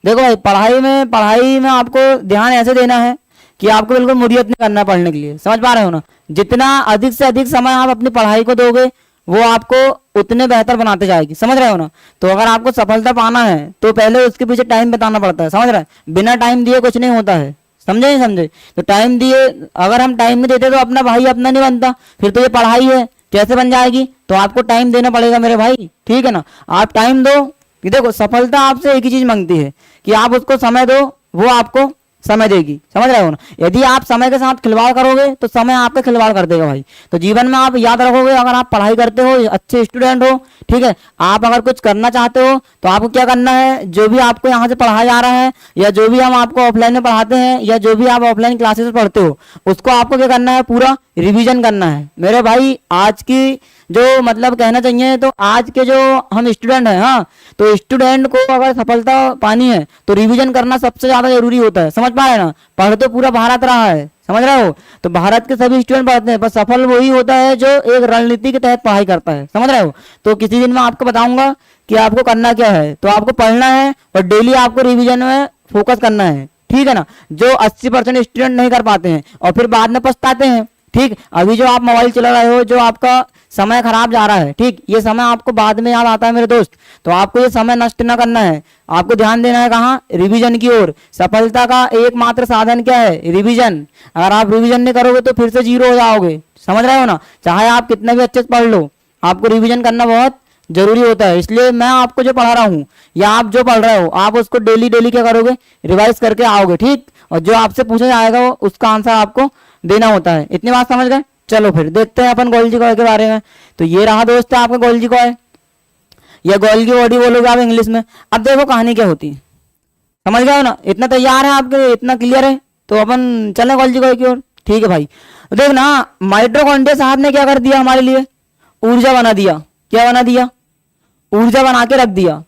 देखो भाई पढ़ाई में आपको ध्यान ऐसे देना है कि आपको बिल्कुल मुरियत नहीं करना पढ़ने के लिए। समझ पा रहे हो ना, जितना अधिक से अधिक समय आप अपनी पढ़ाई को दोगे वो आपको उतने बेहतर बनाते जाएगी। समझ रहे हो ना। तो अगर आपको सफलता पाना है तो पहले उसके पीछे टाइम बिताना पड़ता है। समझ रहे हैं, बिना टाइम दिए कुछ नहीं होता है। समझे नहीं समझे, तो टाइम दिए, अगर हम टाइम नहीं देते तो अपना भाई अपना नहीं बनता, फिर तो ये पढ़ाई है कैसे बन जाएगी। तो आपको टाइम देना पड़ेगा मेरे भाई, ठीक है ना। आप टाइम दो, कि देखो सफलता आपसे एक ही चीज मांगती है कि आप उसको समय दो, वो आपको समय देगी। समझ रहे हो ना। यदि आप समय के साथ खिलवाड़ करोगे तो समय आपका खिलवाड़ कर देगा भाई। तो जीवन में आप याद रखोगे, अगर आप पढ़ाई करते हो, अच्छे स्टूडेंट हो, ठीक है, आप अगर कुछ करना चाहते हो तो आपको क्या करना है, जो भी आपको यहाँ से पढ़ाया जा रहा है या जो भी हम आपको ऑफलाइन में पढ़ाते हैं या जो भी आप ऑफलाइन क्लासेस में पढ़ते हो, उसको आपको क्या करना है, पूरा रिविजन करना है मेरे भाई। आज की जो मतलब कहना चाहिए तो आज के जो हम स्टूडेंट हैं, हाँ, तो स्टूडेंट को अगर सफलता पानी है तो रिवीजन करना सबसे ज्यादा जरूरी होता है। समझ पा रहे ना, पढ़ तो पूरा भारत रहा है, समझ रहे हो। तो भारत के सभी स्टूडेंट पढ़ते हैं, पर सफल वही होता है जो एक रणनीति के तहत पढ़ाई करता है। समझ रहे हो। तो किसी दिन मैं आपको बताऊंगा कि आपको करना क्या है। तो आपको पढ़ना है और डेली आपको रिविजन में फोकस करना है, ठीक है ना। जो 80% स्टूडेंट नहीं कर पाते हैं और फिर बाद में पछताते हैं। ठीक, अभी जो आप मोबाइल चला रहे हो, जो आपका समय खराब जा रहा है, ठीक, ये समय आपको बाद में याद आता है मेरे दोस्त। तो आपको ये समय नष्ट ना करना है, आपको ध्यान देना है कहाँ, रिवीजन की ओर। सफलता का एकमात्र साधन क्या है, रिवीजन। अगर आप रिवीजन नहीं करोगे तो फिर से जीरो हो जाओगे। समझ रहे हो ना। चाहे आप कितना भी अच्छे से पढ़ लो, आपको रिवीजन करना बहुत जरूरी होता है। इसलिए मैं आपको जो पढ़ा रहा हूँ या आप जो पढ़ रहे हो आप उसको डेली डेली क्या करोगे, रिवाइज करके आओगे, ठीक। और जो आपसे पूछा जाएगा वो उसका आंसर आपको देना होता है। इतनी बात समझ गए। चलो फिर देखते हैं अपन गोल्जी कॉय के बारे में। तो ये रहा दोस्त आपका गोल्जी कॉय या गोल्गी बॉडी बोलोगे आप इंग्लिश में। अब देखो कहानी क्या होती है, समझ गए हो ना। इतना तैयार है आपके, इतना क्लियर है, तो अपन चले गोल्जी कॉय की ओर। ठीक है भाई, देख ना माइटोकॉन्ड्रिया साहब ने क्या कर दिया हमारे लिए, ऊर्जा बना दिया। क्या बना दिया, ऊर्जा बना के रख दिया।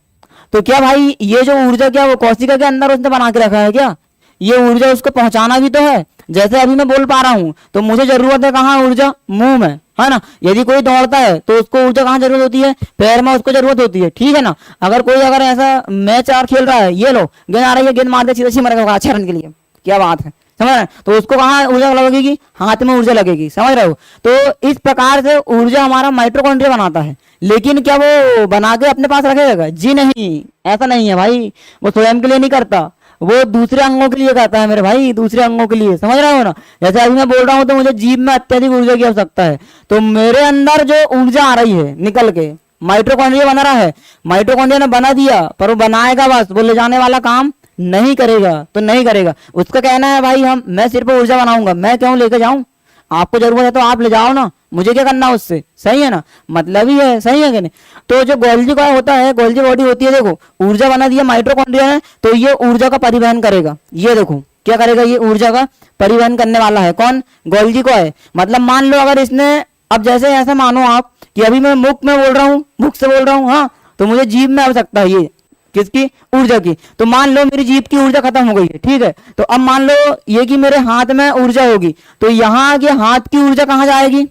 तो क्या भाई ये जो ऊर्जा क्या वो कोशिका के अंदर उसने बना के रखा है क्या, ये ऊर्जा उसको पहुंचाना भी तो है। जैसे अभी मैं बोल पा रहा हूं तो मुझे जरूरत है कहाँ, ऊर्जा मुंह में, है ना। यदि कोई दौड़ता है तो उसको ऊर्जा कहाँ जरूरत होती है, पैर में उसको जरूरत होती है, ठीक है ना। अगर ऐसा मैच और खेल रहा है, ये लो गेंद आ रही है, गेंद मार दे सीधा मरेगा अच्छा रन के लिए, क्या बात है, समझ रहे हैं। तो उसको कहाँ ऊर्जा लगेगी, हाथ में ऊर्जा लगेगी, समझ रहे हो। तो इस प्रकार से ऊर्जा हमारा माइटोकॉन्ड्रिया बनाता है। लेकिन क्या वो बना के अपने पास रखेगा, जी नहीं, ऐसा नहीं है भाई। वो स्वयं के लिए नहीं करता, वो दूसरे अंगों के लिए करता है मेरे भाई, दूसरे अंगों के लिए, समझ रहे हो ना। जैसे अभी मैं बोल रहा हूँ तो मुझे जीभ में अत्यधिक ऊर्जा की आवश्यकता है, तो मेरे अंदर जो ऊर्जा आ रही है निकल के, माइटोकॉन्ड्रिया बना रहा है, माइटोकॉन्ड्रिया ने बना दिया, पर वो बनाएगा बस, वो ले जाने वाला काम नहीं करेगा, तो नहीं करेगा। उसका कहना है भाई मैं सिर्फ ऊर्जा बनाऊंगा, मैं क्यों लेके जाऊं, आपको जरूरत है तो आप ले जाओ ना, मुझे क्या करना उससे, सही है ना, मतलब ही है, सही है कि नहीं। तो जो गोल्जी कॉय होता है, गोल्जी बॉडी होती है, देखो ऊर्जा बना दिया माइटोकॉन्ड्रिया ने, तो ये ऊर्जा का परिवहन करेगा। ये देखो क्या करेगा, ये ऊर्जा का परिवहन करने वाला है कौन, गोल्जी कॉय। मतलब मान लो अगर इसने, अब जैसे ऐसा मानो आप कि अभी मैं मुख में बोल रहा हूँ, मुख से बोल रहा हूँ, हाँ, तो मुझे जीभ में आवश्यकता है ये किसकी, ऊर्जा की। तो मान लो मेरी जीभ की ऊर्जा खत्म हो गई है, ठीक है। तो अब मान लो ये कि मेरे हाथ में ऊर्जा होगी, तो यहाँ के हाथ की ऊर्जा कहाँ जाएगी,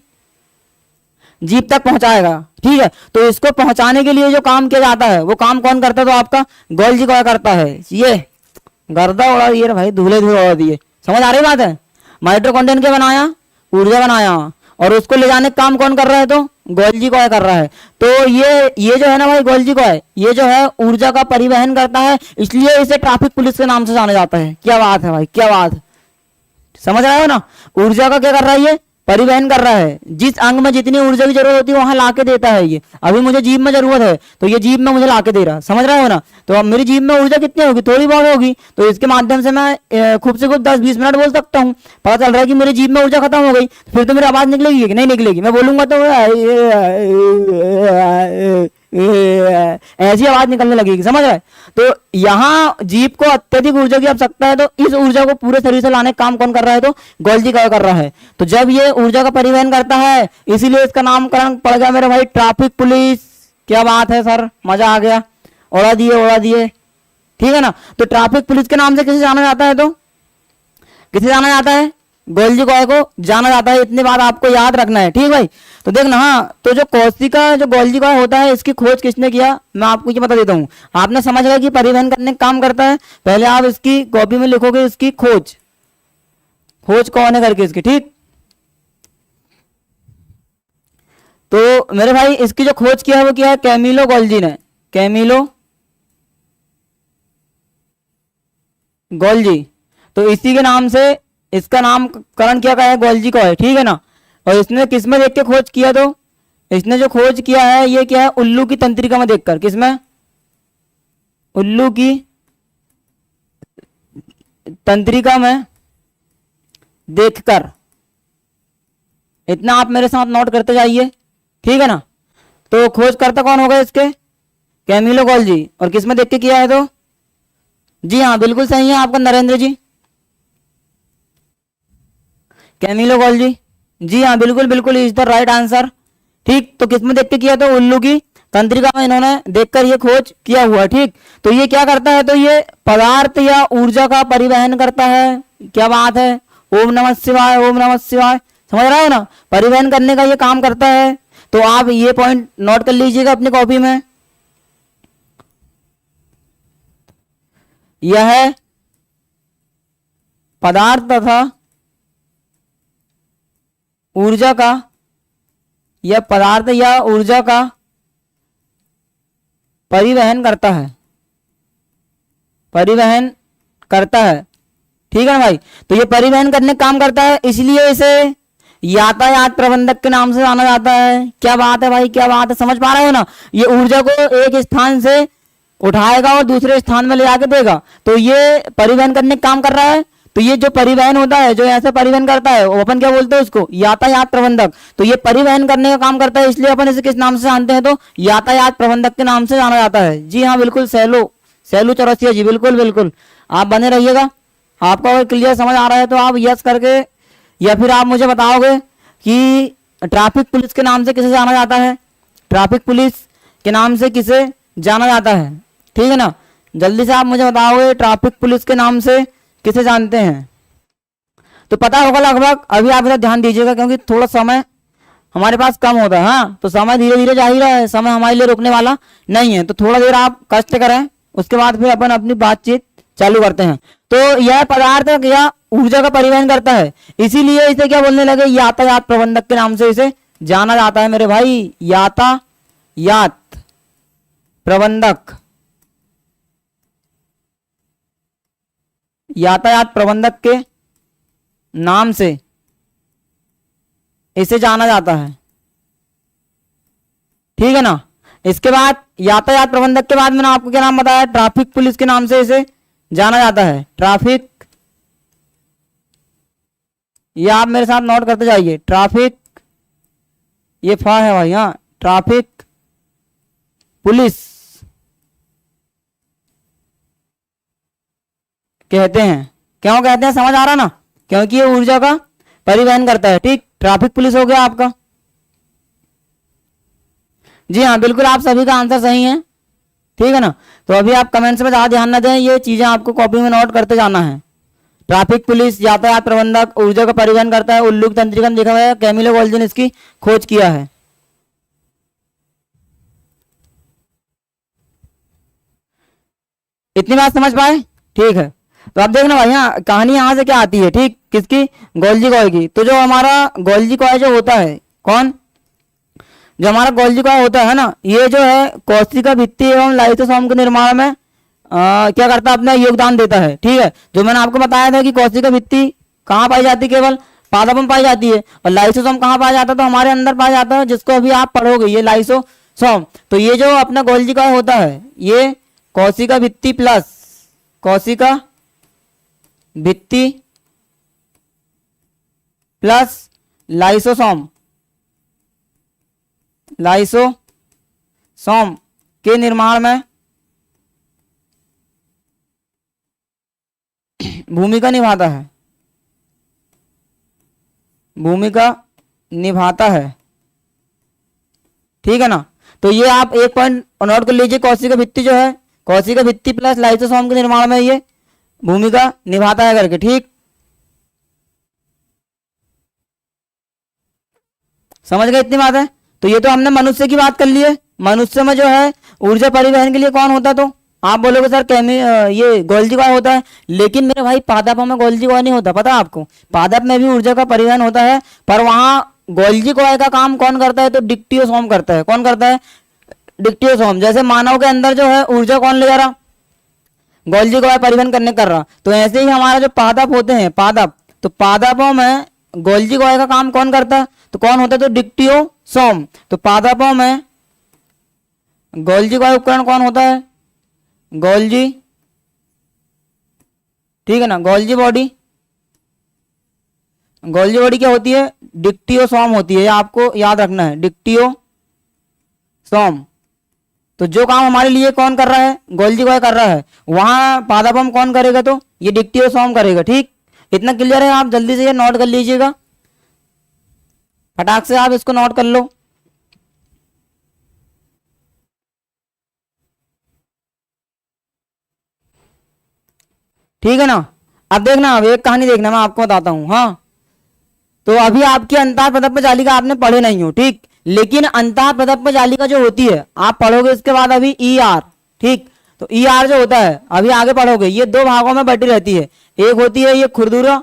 जीभ तक पहुंचाएगा, ठीक है। तो इसको पहुंचाने के लिए जो काम किया जाता है वो काम कौन करता है, तो आपका गोल्जी कॉय करता है। ये गर्दा उड़ा दिए भाई, धूले धूले उड़ा दिए, समझ आ रही बात है। माइटोकॉन्ड्रिया ने क्या बनाया, ऊर्जा बनाया, और उसको ले जाने का काम कौन कर रहा है, तो गोल्जी कॉय कर रहा है। तो ये जो है ना भाई गोल्जी कॉय, ये जो है ऊर्जा का परिवहन करता है, इसलिए इसे ट्रैफिक पुलिस के नाम से जाना जाता है। क्या बात है भाई, क्या बात है, समझ रहे हो ना। ऊर्जा का क्या कर रहा है, ये परिवहन कर रहा है। जिस अंग में जितनी ऊर्जा की जरूरत होती है वहां लाके देता है ये। अभी मुझे जीभ में जरूरत है तो ये जीभ में मुझे लाके दे रहा, समझ रहे हो ना। तो अब मेरी जीभ में ऊर्जा कितनी होगी, थोड़ी बहुत होगी, तो इसके माध्यम से मैं खूब से खूब 10-20 मिनट बोल सकता हूँ। पता चल रहा है कि मेरी जीभ में ऊर्जा खत्म हो गई, फिर तो मेरी आवाज निकलेगी कि नहीं निकलेगी, मैं बोलूंगा तो ऐसी आवाज निकलने लगेगी, समझ रहे। तो यहाँ जीभ को अत्यधिक ऊर्जा की आवश्यकता है, तो इस ऊर्जा को पूरे शरीर से लाने का काम कौन कर रहा है, तो गोल्जी कॉय कर रहा है। तो जब ये ऊर्जा का परिवहन करता है, इसीलिए इसका नामकरण पड़ गया मेरे भाई ट्रैफिक पुलिस। क्या बात है सर, मजा आ गया, उड़ा दिए, ठीक है ना। तो ट्रैफिक पुलिस के नाम से किसे जाना जाता है, तो किसे जाना जाता है, गोल्जी कॉय को जाना जाता है। इतनी बात आपको याद रखना है, ठीक भाई। तो देखना, हाँ, तो जो कोशिका जो गोल्जी कॉय होता है इसकी खोज किसने किया, मैं आपको ये बता देता हूँ। आपने समझ गया कि परिवहन करने का काम करता है, पहले आप इसकी कॉपी में लिखोगे इसकी खोज कौन है करके इसकी, ठीक। तो मेरे भाई इसकी जो खोज किया है वो क्या है, कैमिलो गोल्जी ने, कैमिलो गोल्जी। तो इसी के नाम से इसका नामकरण क्या है, गोल्जी कॉय, ठीक है ना। और इसने किस में देख के खोज किया, तो इसने जो खोज किया है ये क्या है, उल्लू की तंत्रिका में देखकर, किसमें, उल्लू की तंत्रिका में देखकर। इतना आप मेरे साथ नोट करते जाइए, ठीक है ना। तो खोजकर्ता कौन होगा इसके, कैमिलो गोल्जी। और किसमें देख के किया है, तो जी हाँ बिल्कुल सही है आपका नरेंद्र जी, कैमिलो गोल्जी, जी हाँ बिल्कुल इज द राइट आंसर, ठीक। तो किसमें देख के किया, तो उल्लू की तंत्रिका में इन्होंने देखकर ये खोज किया हुआ, ठीक। तो ये क्या करता है, तो ये पदार्थ या ऊर्जा का परिवहन करता है। क्या बात है, ओम नमः शिवाय, ओम नमः शिवाय, समझ रहे हो ना। परिवहन करने का ये काम करता है। तो आप ये पॉइंट नोट कर लीजिएगा अपनी कॉपी में। यह पदार्थ तथा ऊर्जा का, यह पदार्थ या ऊर्जा का परिवहन करता है, परिवहन करता है, ठीक है ना भाई। तो ये परिवहन करने का काम करता है, इसलिए इसे यातायात प्रबंधक के नाम से जाना जाता है। क्या बात है भाई, क्या बात है, समझ पा रहे हो ना। ये ऊर्जा को एक स्थान से उठाएगा और दूसरे स्थान में ले जाके देगा, तो ये परिवहन करने का काम कर रहा है। तो ये जो परिवहन होता है, जो ऐसे परिवहन करता है, वो अपन क्या बोलते हैं उसको, यातायात प्रबंधक। तो ये परिवहन करने का काम करता है, इसलिए अपन इसे किस नाम से जानते हैं, तो यातायात प्रबंधक के नाम से जाना जाता है। जी हाँ बिल्कुल, सैलू चौरसिया जी, बिल्कुल बिल्कुल, आप बने रहिएगा। आपको अगर क्लियर समझ आ रहा है तो आप यस करके, या फिर आप मुझे बताओगे कि ट्रैफिक पुलिस के नाम से किसे जाना जाता है, ट्रैफिक पुलिस के नाम से किसे जाना जाता है, ठीक है ना। जल्दी से आप मुझे बताओगे ट्रैफिक पुलिस के नाम से किसे जानते हैं। तो पता होगा लगभग। अभी आप इधर ध्यान दीजिएगा क्योंकि थोड़ा समय हमारे पास कम होता है। हाँ, तो समय धीरे धीरे जा ही रहा है, समय हमारे लिए रुकने वाला नहीं है। तो थोड़ा देर आप कष्ट करें, उसके बाद फिर अपन अपनी बातचीत चालू करते हैं। तो यह पदार्थ या ऊर्जा का परिवहन करता है, इसीलिए इसे क्या बोलने लगे, यातायात प्रबंधक के नाम से इसे जाना जाता है मेरे भाई। यातायात प्रबंधक, यातायात प्रबंधक के नाम से इसे जाना जाता है, ठीक है ना। इसके बाद यातायात प्रबंधक के बाद मैंने आपको क्या नाम बताया, ट्रैफिक पुलिस के नाम से इसे जाना जाता है। ट्रैफिक, ये आप मेरे साथ नोट करते जाइए। ट्रैफिक, ये फा है भाई, हाँ, ट्रैफिक पुलिस कहते हैं। क्यों कहते हैं, समझ आ रहा ना, क्योंकि ये ऊर्जा का परिवहन करता है। ठीक, ट्रैफिक पुलिस हो गया आपका। जी हाँ बिल्कुल, आप सभी का आंसर सही है, ठीक है ना। तो अभी आप कमेंट्स में ज़्यादा ध्यान न दें, ये चीज़ें आपको कॉपी में नोट करते जाना है। ट्रैफिक पुलिस, यातायात प्रबंधक, ऊर्जा का परिवहन करता है, उल्लूक तंत्रिका में लिखा हुआ है, कैमिलो गोल्जी ने इसकी खोज किया है। इतनी बात समझ पाए, ठीक है। तो आप देखना भाई, यहाँ कहानी यहाँ से क्या आती है, ठीक, किसकी, गोल्जी कॉय की। तो जो हमारा गोल्जी कॉय जो होता है, कौन, जो हमारा गोल्जी कॉय होता है ना, ये जो है कोशिका भित्ति एवं लाइसोसोम के निर्माण में क्या करता है, अपना योगदान देता है, ठीक है। जो मैंने आपको बताया था कि कोशिका भित्ति कहाँ पाई जाती है, केवल पादप में पाई जाती है, और लाइसोसोम कहाँ पाया जाता है, तो हमारे अंदर पाया जाता है, जिसको अभी आप पढ़ोगे, ये लाइसोसोम। तो ये जो अपना गोल्जी कॉय होता है, ये कोशिका भित्ति प्लस कोशिका भित्ति प्लस लाइसोसोम, लाइसोसोम के निर्माण में भूमिका निभाता है, भूमिका निभाता है, ठीक है ना। तो ये आप एक पॉइंट नोट कर लीजिए, कोशिका भित्ति जो है, कोशिका भित्ति प्लस लाइसोसोम के निर्माण में ये भूमिका निभाता है करके, ठीक, समझ गए इतनी बात है। तो ये तो हमने मनुष्य की बात कर ली है। मनुष्य में जो है ऊर्जा परिवहन के लिए कौन होता है, तो आप बोलोगे सर ये गोल्जी कॉय होता है, लेकिन मेरे भाई पादपों में गोल्जी कॉय नहीं होता, पता है आपको। पादप में भी ऊर्जा का परिवहन होता है, पर वहां गोल्जी कॉय का काम कौन करता है, तो डिक्टियोसोम करता है। कौन करता है, डिक्टियोसोम। जैसे मानव के अंदर जो है ऊर्जा कौन ले जा रहा, गोल्जी कॉय परिवहन करने कर रहा, तो ऐसे ही हमारा जो पादप होते हैं, पादप, तो पादपों में गोल्जी कॉय का काम कौन करता है, तो कौन होता है, तो डिक्टियोसोम। तो पादपों में गोल्जी कॉय उपकरण कौन होता है, गोल्जी, ठीक है ना, गोल्जी बॉडी। गोल्जी बॉडी क्या होती है, डिक्टियोसोम होती है, आपको याद रखना है, डिक्टियोसोम। तो जो काम हमारे लिए कौन कर रहा है, गोल्जी कॉय कर रहा है, वहां पादपों में कौन करेगा, तो ये डिक्टियोसोम करेगा, ठीक। इतना क्लियर है, आप जल्दी से ये नोट कर लीजिएगा, फटाक से आप इसको नोट कर लो। ठीक है ना। अब देखना, अब एक कहानी देखना, मैं आपको बताता हूं। हाँ, तो अभी आपकी अंतः प्रदप्प जालिका आपने पढ़े नहीं हो, ठीक, लेकिन अंतः प्रदप्प जालिका जो होती है आप पढ़ोगे इसके बाद अभी ER, ठीक। तो ER जो होता है अभी आगे पढ़ोगे, ये दो भागों में बटी रहती है। एक होती है ये खुरदुरा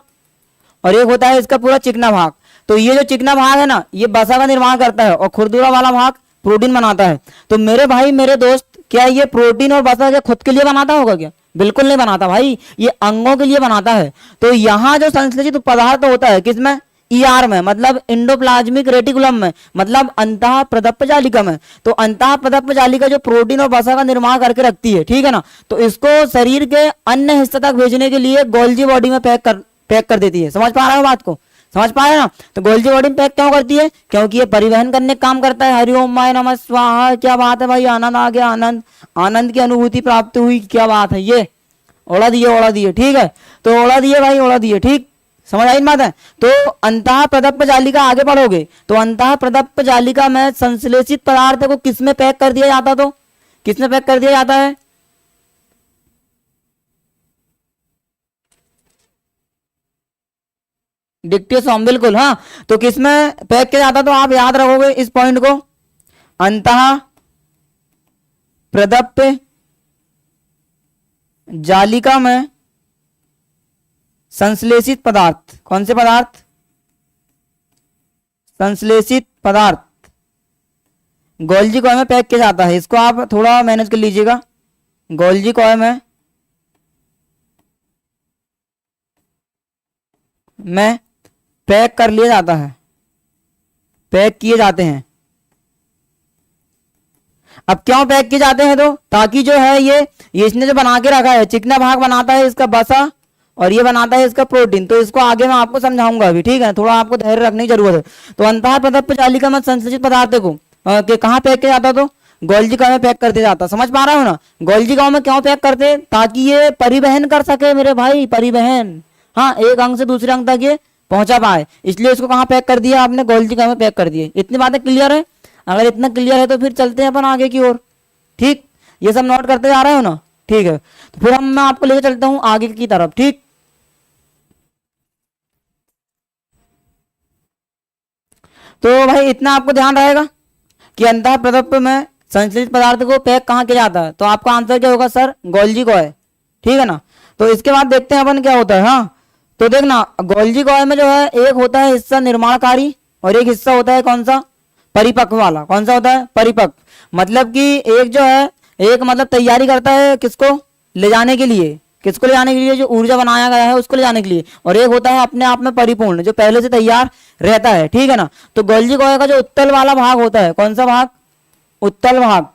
और एक होता है इसका पूरा चिकना भाग। तो ये जो चिकना भाग है ना, ये वसा का निर्माण करता है और खुरदुरा वाला भाग प्रोटीन बनाता है। तो मेरे भाई मेरे दोस्त, क्या ये प्रोटीन और वसा क्या खुद के लिए बनाता होगा क्या, बिल्कुल नहीं बनाता भाई, ये अंगों के लिए बनाता है। तो यहाँ जो संश्लेषित पदार्थ होता है किसमें, ईआर में, मतलब इंडोप्लाज्मिक रेटिकुलम में, मतलब अंतः प्रदप्प जालिका में। तो अंतः प्रदप्प जालिका जो प्रोटीन और वसा का निर्माण करके रखती है, ठीक है ना, तो इसको शरीर के अन्य हिस्से तक भेजने के लिए गोल्जी बॉडी में पैक कर देती है। समझ पा रहे हो बात को, समझ पाए ना। तो गोल्जी बॉडी में पैक क्यों करती है, क्योंकि ये परिवहन करने का काम करता है। हरिओम माय नमः स्वाहा, क्या बात है भाई, आनंद आ गया, आनंद, आनंद की अनुभूति प्राप्त हुई, क्या बात है। ये ओढ़ा दिए, ठीक है, तो ओढ़ा दिए भाई, ओढ़ा दिए, ठीक, समझ आई बात है। तो अंतः प्रदप्प जालिका आगे पढ़ोगे तो अंतः प्रदप्प जालिका में संश्लेषित पदार्थ को किसमें पैक कर दिया जाता, तो किसमें पैक कर दिया जाता है, डिक्टियोसोम, बिल्कुल, हाँ। तो किसमें पैक किया जाता, तो आप याद रखोगे इस पॉइंट को, अंतः प्रदप्प जालिका में संश्लेषित पदार्थ, कौन से पदार्थ, संश्लेषित पदार्थ गोल्जी कॉय में पैक किया जाता है। इसको आप थोड़ा मैनेज कर लीजिएगा, गोल्जी कॉय में पैक कर लिया जाता है, पैक किए जाते हैं। अब क्यों पैक किए जाते हैं, तो ताकि जो है ये इसने जो बना के रखा है, चिकना भाग बनाता है इसका वसा और ये बनाता है इसका प्रोटीन। तो इसको आगे मैं आपको समझाऊंगा अभी, ठीक है, थोड़ा आपको धैर्य रखने की जरूरत है। तो अंतः प्रदप्प जालिका में संश्लेषित पदार्थ को कहाँ पैक किया जाता, तो गोल्जी कॉय में पैक कर दिया जाता। समझ पा रहे हो ना, गोल्जी कॉय में क्यों पैक करते, ताकि ये परिवहन कर सके मेरे भाई, परिवहन, हाँ, एक अंग से दूसरे अंग तक ये पहुंचा पाए, इसलिए इसको कहाँ पैक कर दिया आपने, गोल्जी कॉय में पैक कर दिए। इतनी बातें क्लियर है, अगर इतना क्लियर है तो फिर चलते हैं अपन आगे की ओर, ठीक, ये सब नोट करते जा रहे हो ना, ठीक है। तो फिर मैं आपको लेकर चलता हूं आगे की तरफ, ठीक। तो भाई इतना आपको ध्यान रहेगा कि अंतः प्रदप्प में संश्लेषित पदार्थ को पैक कहाँ किया जाता है, तो आपका आंसर क्या होगा सर, गोल्जी कॉय, ठीक है ना। तो इसके बाद देखते हैं अपन क्या होता है, हाँ, तो देखना गोल्जी कॉय में जो है एक होता है हिस्सा निर्माणकारी और एक हिस्सा होता है कौन सा, परिपक्व वाला। कौन सा होता है, परिपक्व, मतलब कि एक जो है, एक मतलब तैयारी करता है किसको, ले जाने के लिए, किसको ले जाने के लिए, जो ऊर्जा बनाया गया है उसको ले जाने के लिए, और एक होता है अपने आप में परिपूर्ण, जो पहले से तैयार रहता है, ठीक है ना। तो गोल्जी कॉय का जो उत्तल वाला भाग होता है, कौन सा भाग, उत्तल भाग,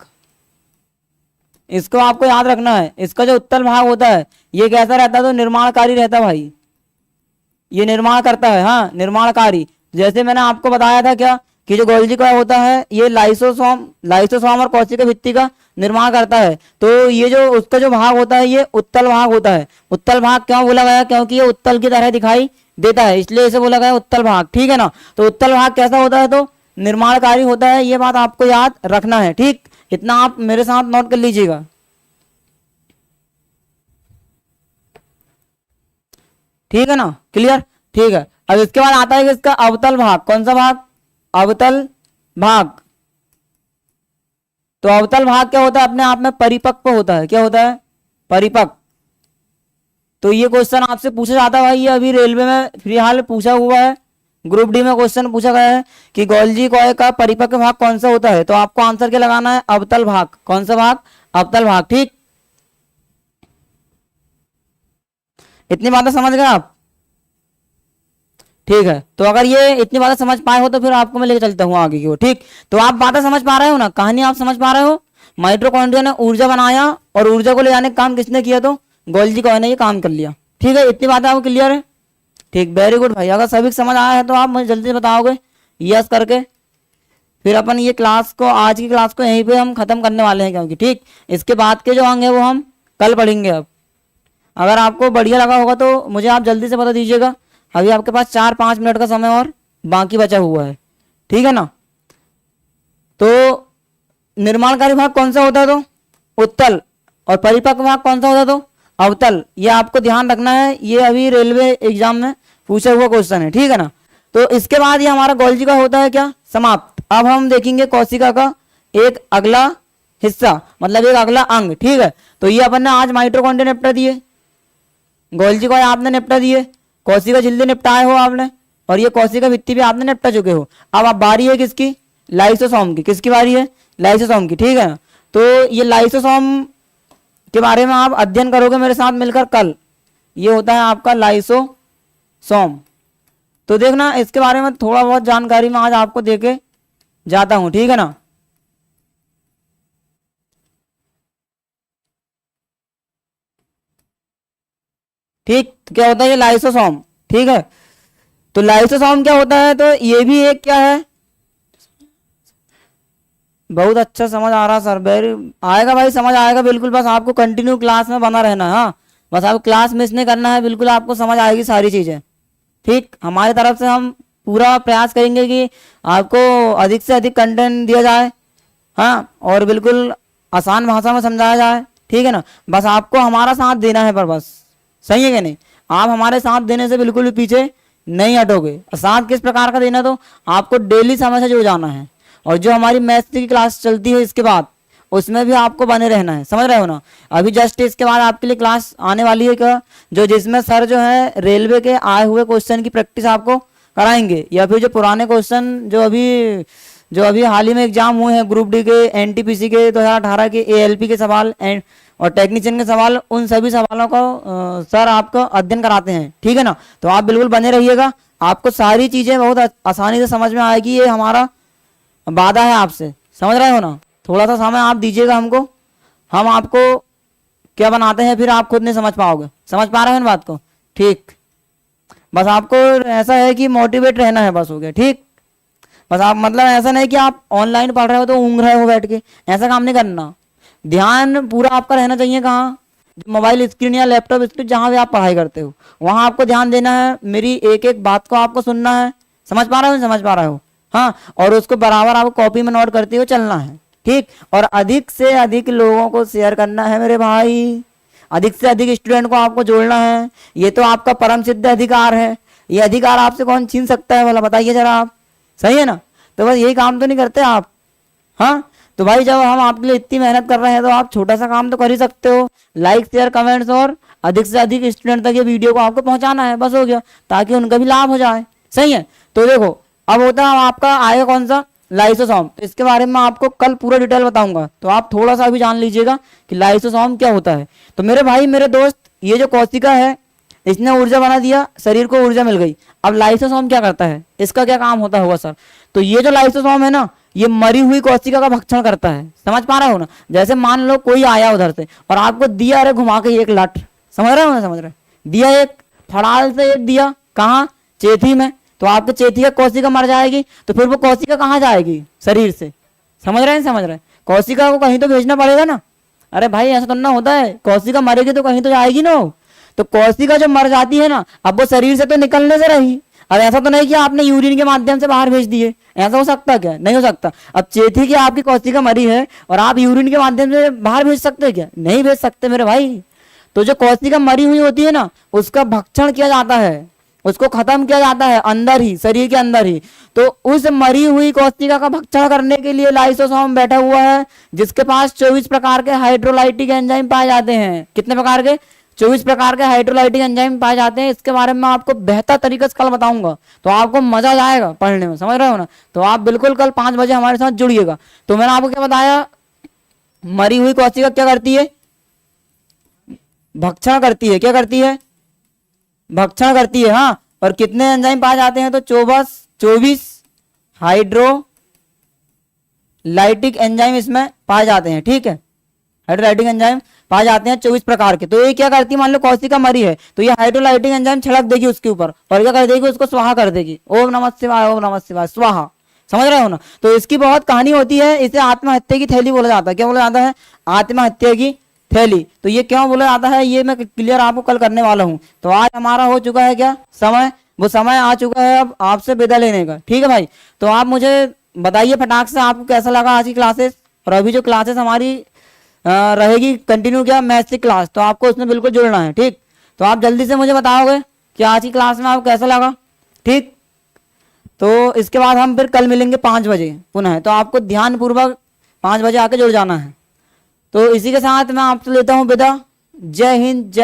इसको आपको याद रखना है। इसका जो उत्तल भाग होता है ये कैसा रहता है, तो निर्माणकारी रहता है भाई, ये निर्माण करता है, हाँ, निर्माणकारी। जैसे मैंने आपको बताया था क्या कि जो गोल्जी कॉय होता है ये लाइसोसोम और कोशिका भित्ति का निर्माण करता है। तो ये जो उसका जो भाग होता है ये उत्तल भाग होता है। उत्तल भाग क्यों बोला गया, क्योंकि ये उत्तल की तरह दिखाई देता है, इसलिए इसे बोला गया उत्तल भाग, ठीक है ना। तो उत्तल भाग कैसा होता है, तो निर्माणकारी होता है, ये बात आपको याद रखना है, ठीक, इतना आप मेरे साथ नोट कर लीजिएगा, ठीक है ना, क्लियर, ठीक है। अब इसके बाद आता है कि इसका अवतल भाग, कौन सा भाग, अवतल भाग। तो अवतल भाग क्या होता है, अपने आप में परिपक्व होता है, क्या होता है, परिपक्व। तो ये क्वेश्चन आपसे पूछा जाता है भाई, ये अभी रेलवे में फिलहाल पूछा हुआ है, ग्रुप डी में क्वेश्चन पूछा गया है कि गोल्जी कॉय का परिपक्व भाग कौन सा होता है, तो आपको आंसर क्या लगाना है, अवतल भाग। कौन सा भाग, अवतल भाग, ठीक, इतनी बातें समझ गए आप, ठीक है। तो अगर ये इतनी बातें समझ पाए हो तो फिर आपको मैं लेकर चलता हूँ आगे की ओर, ठीक। तो आप बातें समझ पा रहे हो ना, कहानी आप समझ पा रहे हो, माइटोकॉन्ड्रिया ने ऊर्जा बनाया और ऊर्जा को ले जाने का काम किसने किया, तो गोल्जी कॉय ने ये काम कर लिया, ठीक है। इतनी बातें आपको क्लियर है, ठीक, वेरी गुड भाई। अगर सभी समझ आया है तो आप मुझे जल्दी से बताओगे यस करके, फिर अपन ये क्लास को, आज की क्लास को यहीं पे हम खत्म करने वाले हैं, क्योंकि ठीक इसके बाद के जो अंग है वो हम कल पढ़ेंगे। अब अगर आपको बढ़िया लगा होगा तो मुझे आप जल्दी से बता दीजिएगा, अभी आपके पास 4-5 मिनट का समय और बाकी बचा हुआ है, ठीक है ना। तो निर्माणकारी भाग कौन सा होता है, तो उत्तल, और परिपक्व भाग कौन सा होता है, तो अवतल। ये आपको ध्यान रखना है, ये अभी रेलवे एग्जाम में पूछा हुआ क्वेश्चन है, ठीक है ना। तो इसके बाद ये हमारा गोल्जी का होता है क्या, समाप्त। अब हम देखेंगे कोशिका का एक अगला हिस्सा, मतलब एक अगला अंग, ठीक है। तो ये अपन ने आज माइटोकॉन्ड्रिया निपटा दिए, गोल्जी कॉय आपने निपटा दिए, कोशिका झिल्ली निपटाए हो आपने, और ये कोशिका भित्ति भी आपने निपटा चुके हो। अब बारी है किसकी, लाइसोसोम की। किसकी बारी है, लाइसोसोम की, ठीक है ना। तो ये लाइसोसोम के बारे में आप अध्ययन करोगे मेरे साथ मिलकर कल। ये होता है आपका लाइसोसोम। तो देखना इसके बारे में थोड़ा बहुत जानकारी मैं आज आपको देके जाता हूं, ठीक है ना। ठीक, तो क्या होता है ये लाइसोसोम, ठीक है। तो लाइसोसोम क्या होता है, तो ये भी एक क्या है, बहुत अच्छा समझ आ रहा सर, वेरी आएगा भाई, समझ आएगा बिल्कुल, बस आपको कंटिन्यू क्लास में बना रहना है। हाँ, बस आपको क्लास मिस नहीं करना है, बिल्कुल आपको समझ आएगी सारी चीजें। ठीक, हमारी तरफ से हम पूरा प्रयास करेंगे कि आपको अधिक से अधिक कंटेंट दिया जाए, हाँ, और बिल्कुल आसान भाषा में समझाया जाए, ठीक है ना। बस आपको हमारा साथ देना है, पर बस सही है कि नहीं, आप हमारे साथ देने से बिल्कुल भी पीछे नहीं हटोगे। साथ किस प्रकार का देना, तो आपको डेली समय से जुड़ जाना है, और जो हमारी मैथ्स की क्लास चलती है इसके बाद, उसमें भी आपको बने रहना है, समझ रहे हो ना। अभी जस्ट इसके बाद आपके लिए क्लास आने वाली है क्या, जो जिसमें सर जो है रेलवे के आए हुए क्वेश्चन की प्रैक्टिस आपको कराएंगे, या फिर जो पुराने क्वेश्चन जो अभी हाल ही में एग्जाम हुए हैं ग्रुप डी के, एनटीपीसी के 2018 के, एएलपी के सवाल और टेक्नीशियन के सवाल, उन सभी सवालों को सर आपको अध्ययन कराते हैं, ठीक है ना। तो आप बिल्कुल बने रहिएगा, आपको सारी चीजें बहुत आसानी से समझ में आएगी, ये हमारा वादा है आपसे, समझ रहे हो ना। थोड़ा सा समय आप दीजिएगा हमको, हम आपको क्या बनाते हैं फिर आप खुद नहीं समझ पाओगे, समझ पा रहे हैं बात को, ठीक। बस आपको ऐसा है कि मोटिवेट रहना है, बस हो गया, ठीक। बस आप मतलब ऐसा नहीं कि आप ऑनलाइन पढ़ रहे हो तो ऊँघ रहे हो बैठ के, ऐसा काम नहीं करना। ध्यान पूरा आपका रहना चाहिए कहाँ, मोबाइल स्क्रीन या लैपटॉप स्क्रीन जहाँ भी आप पढ़ाई करते हो वहाँ आपको ध्यान देना है, मेरी एक एक बात को आपको सुनना है, समझ पा रहे हो, समझ पा रहे हो, हाँ। और उसको बराबर आपको कॉपी में नोट करते हुए चलना है, ठीक। और अधिक से अधिक लोगों को शेयर करना है मेरे भाई, अधिक से अधिक स्टूडेंट को आपको जोड़ना है, ये तो आपका परम सिद्ध अधिकार है, ये अधिकार आपसे कौन छीन सकता है भला, बताइए जरा आप, सही है ना। तो बस यही काम तो नहीं करते आप, हाँ। तो भाई जब हम आपके लिए इतनी मेहनत कर रहे हैं तो आप छोटा सा काम तो कर ही सकते हो, लाइक शेयर कमेंट्स, और अधिक से अधिक स्टूडेंट तक ये वीडियो को आपको पहुंचाना है, बस हो गया, ताकि उनका भी लाभ हो जाए, सही है। तो देखो अब होता है आपका आएगा कौन सा, लाइसोसोम, तो इसके बारे में आपको कल पूरा डिटेल बताऊंगा, तो आप थोड़ा सा भी जान लीजिएगा कि लाइसोसोम क्या होता है। तो मेरे भाई मेरे दोस्त, ये जो कोशिका है इसने ऊर्जा बना दिया, शरीर को ऊर्जा मिल गई। अब लाइसोसोम क्या करता है, इसका क्या काम होता होगा सर, तो ये जो लाइसोसोम है ना, ये मरी हुई कोशिका का भक्षण करता है, समझ पा रहे हो ना। जैसे मान लो कोई आया उधर से और आपको दिया अरे घुमा के एक लट, समझ रहे हो ना, समझ रहे, दिया एक फड़ाल से एक दिया कहाँ, चेथी में, तो आपके चेथी का कोशिका मर जाएगी, तो फिर वो कोशिका कहाँ जाएगी, शरीर से, समझ रहे हैं, समझ रहे हैं, कोशिका को कहीं तो भेजना पड़ेगा ना। अरे भाई ऐसा तो ना होता है, कोशिका मरेगी तो कहीं तो जाएगी ना, तो कोशिका जो मर जाती है ना, अब वो शरीर से तो निकलने से रही, अब ऐसा तो नहीं कि आपने यूरिन के माध्यम से बाहर भेज दिए, ऐसा हो सकता क्या, नहीं हो सकता। अब चेथी की आपकी कोशिका मरी है और आप यूरिन के माध्यम से बाहर भेज सकते हैं क्या, नहीं भेज सकते मेरे भाई। तो जो कोशिका मरी हुई होती है ना, उसका भक्षण किया जाता है, उसको खत्म किया जाता है अंदर ही, शरीर के अंदर ही। तो उस मरी हुई कोशिका का भक्षण करने के लिए लाइसोसोम बैठा हुआ है, जिसके पास 24 प्रकार के हाइड्रोलाइटिक एंजाइम पाए जाते हैं। कितने प्रकार के, 24 प्रकार के हाइड्रोलाइटिक एंजाइम पाए जाते हैं। इसके बारे में आपको बेहतर तरीके से कल बताऊंगा, तो आपको मजा आएगा पढ़ने में, समझ रहे हो ना। तो आप बिल्कुल कल 5 बजे हमारे साथ जुड़िएगा। तो मैंने आपको क्या बताया, मरी हुई कोशिका क्या करती है, भक्षण करती है, क्या करती है, भक्षण करती है, हाँ। और कितने एंजाइम पाए जाते हैं, तो 24 हाइड्रोलाइटिक एंजाइम इसमें पाए जाते हैं, ठीक है। हाइड्रोलाइटिक एंजाइम पाए जाते हैं 24 प्रकार के। तो ये क्या करती है, मान लो कोशिका मरी है तो ये हाइड्रोलाइटिक एंजाइम छिड़क देगी उसके ऊपर, और क्या कर देगी, उसको स्वाहा कर देगी। ओम नमः शिवाय, ओम नमः शिवाय, स्वाहा, समझ रहे हो ना। तो इसकी बहुत कहानी होती है, इसे आत्महत्या की थैली बोला जाता है। क्या बोला जाता है, आत्महत्या की थैली। तो ये क्यों बोला जाता है, ये मैं क्लियर आपको कल करने वाला हूँ। तो आज हमारा हो चुका है क्या समय, वो समय आ चुका है अब आपसे विदा लेने का, ठीक है भाई। तो आप मुझे बताइए फटाक से आपको कैसा लगा आज की क्लासेस। और अभी जो क्लासेस हमारी रहेगी कंटिन्यू, क्या मैथ्स की क्लास, तो आपको उसमें बिल्कुल जुड़ना है, ठीक। तो आप जल्दी से मुझे बताओगे कि आज की क्लास में आपको कैसा लगा, ठीक। तो इसके बाद हम फिर कल मिलेंगे 5 बजे पुनः, तो आपको ध्यानपूर्वक 5 बजे आके जुड़ जाना है। तो इसी के साथ मैं आपसे लेता हूँ विदा। जय हिंद, जय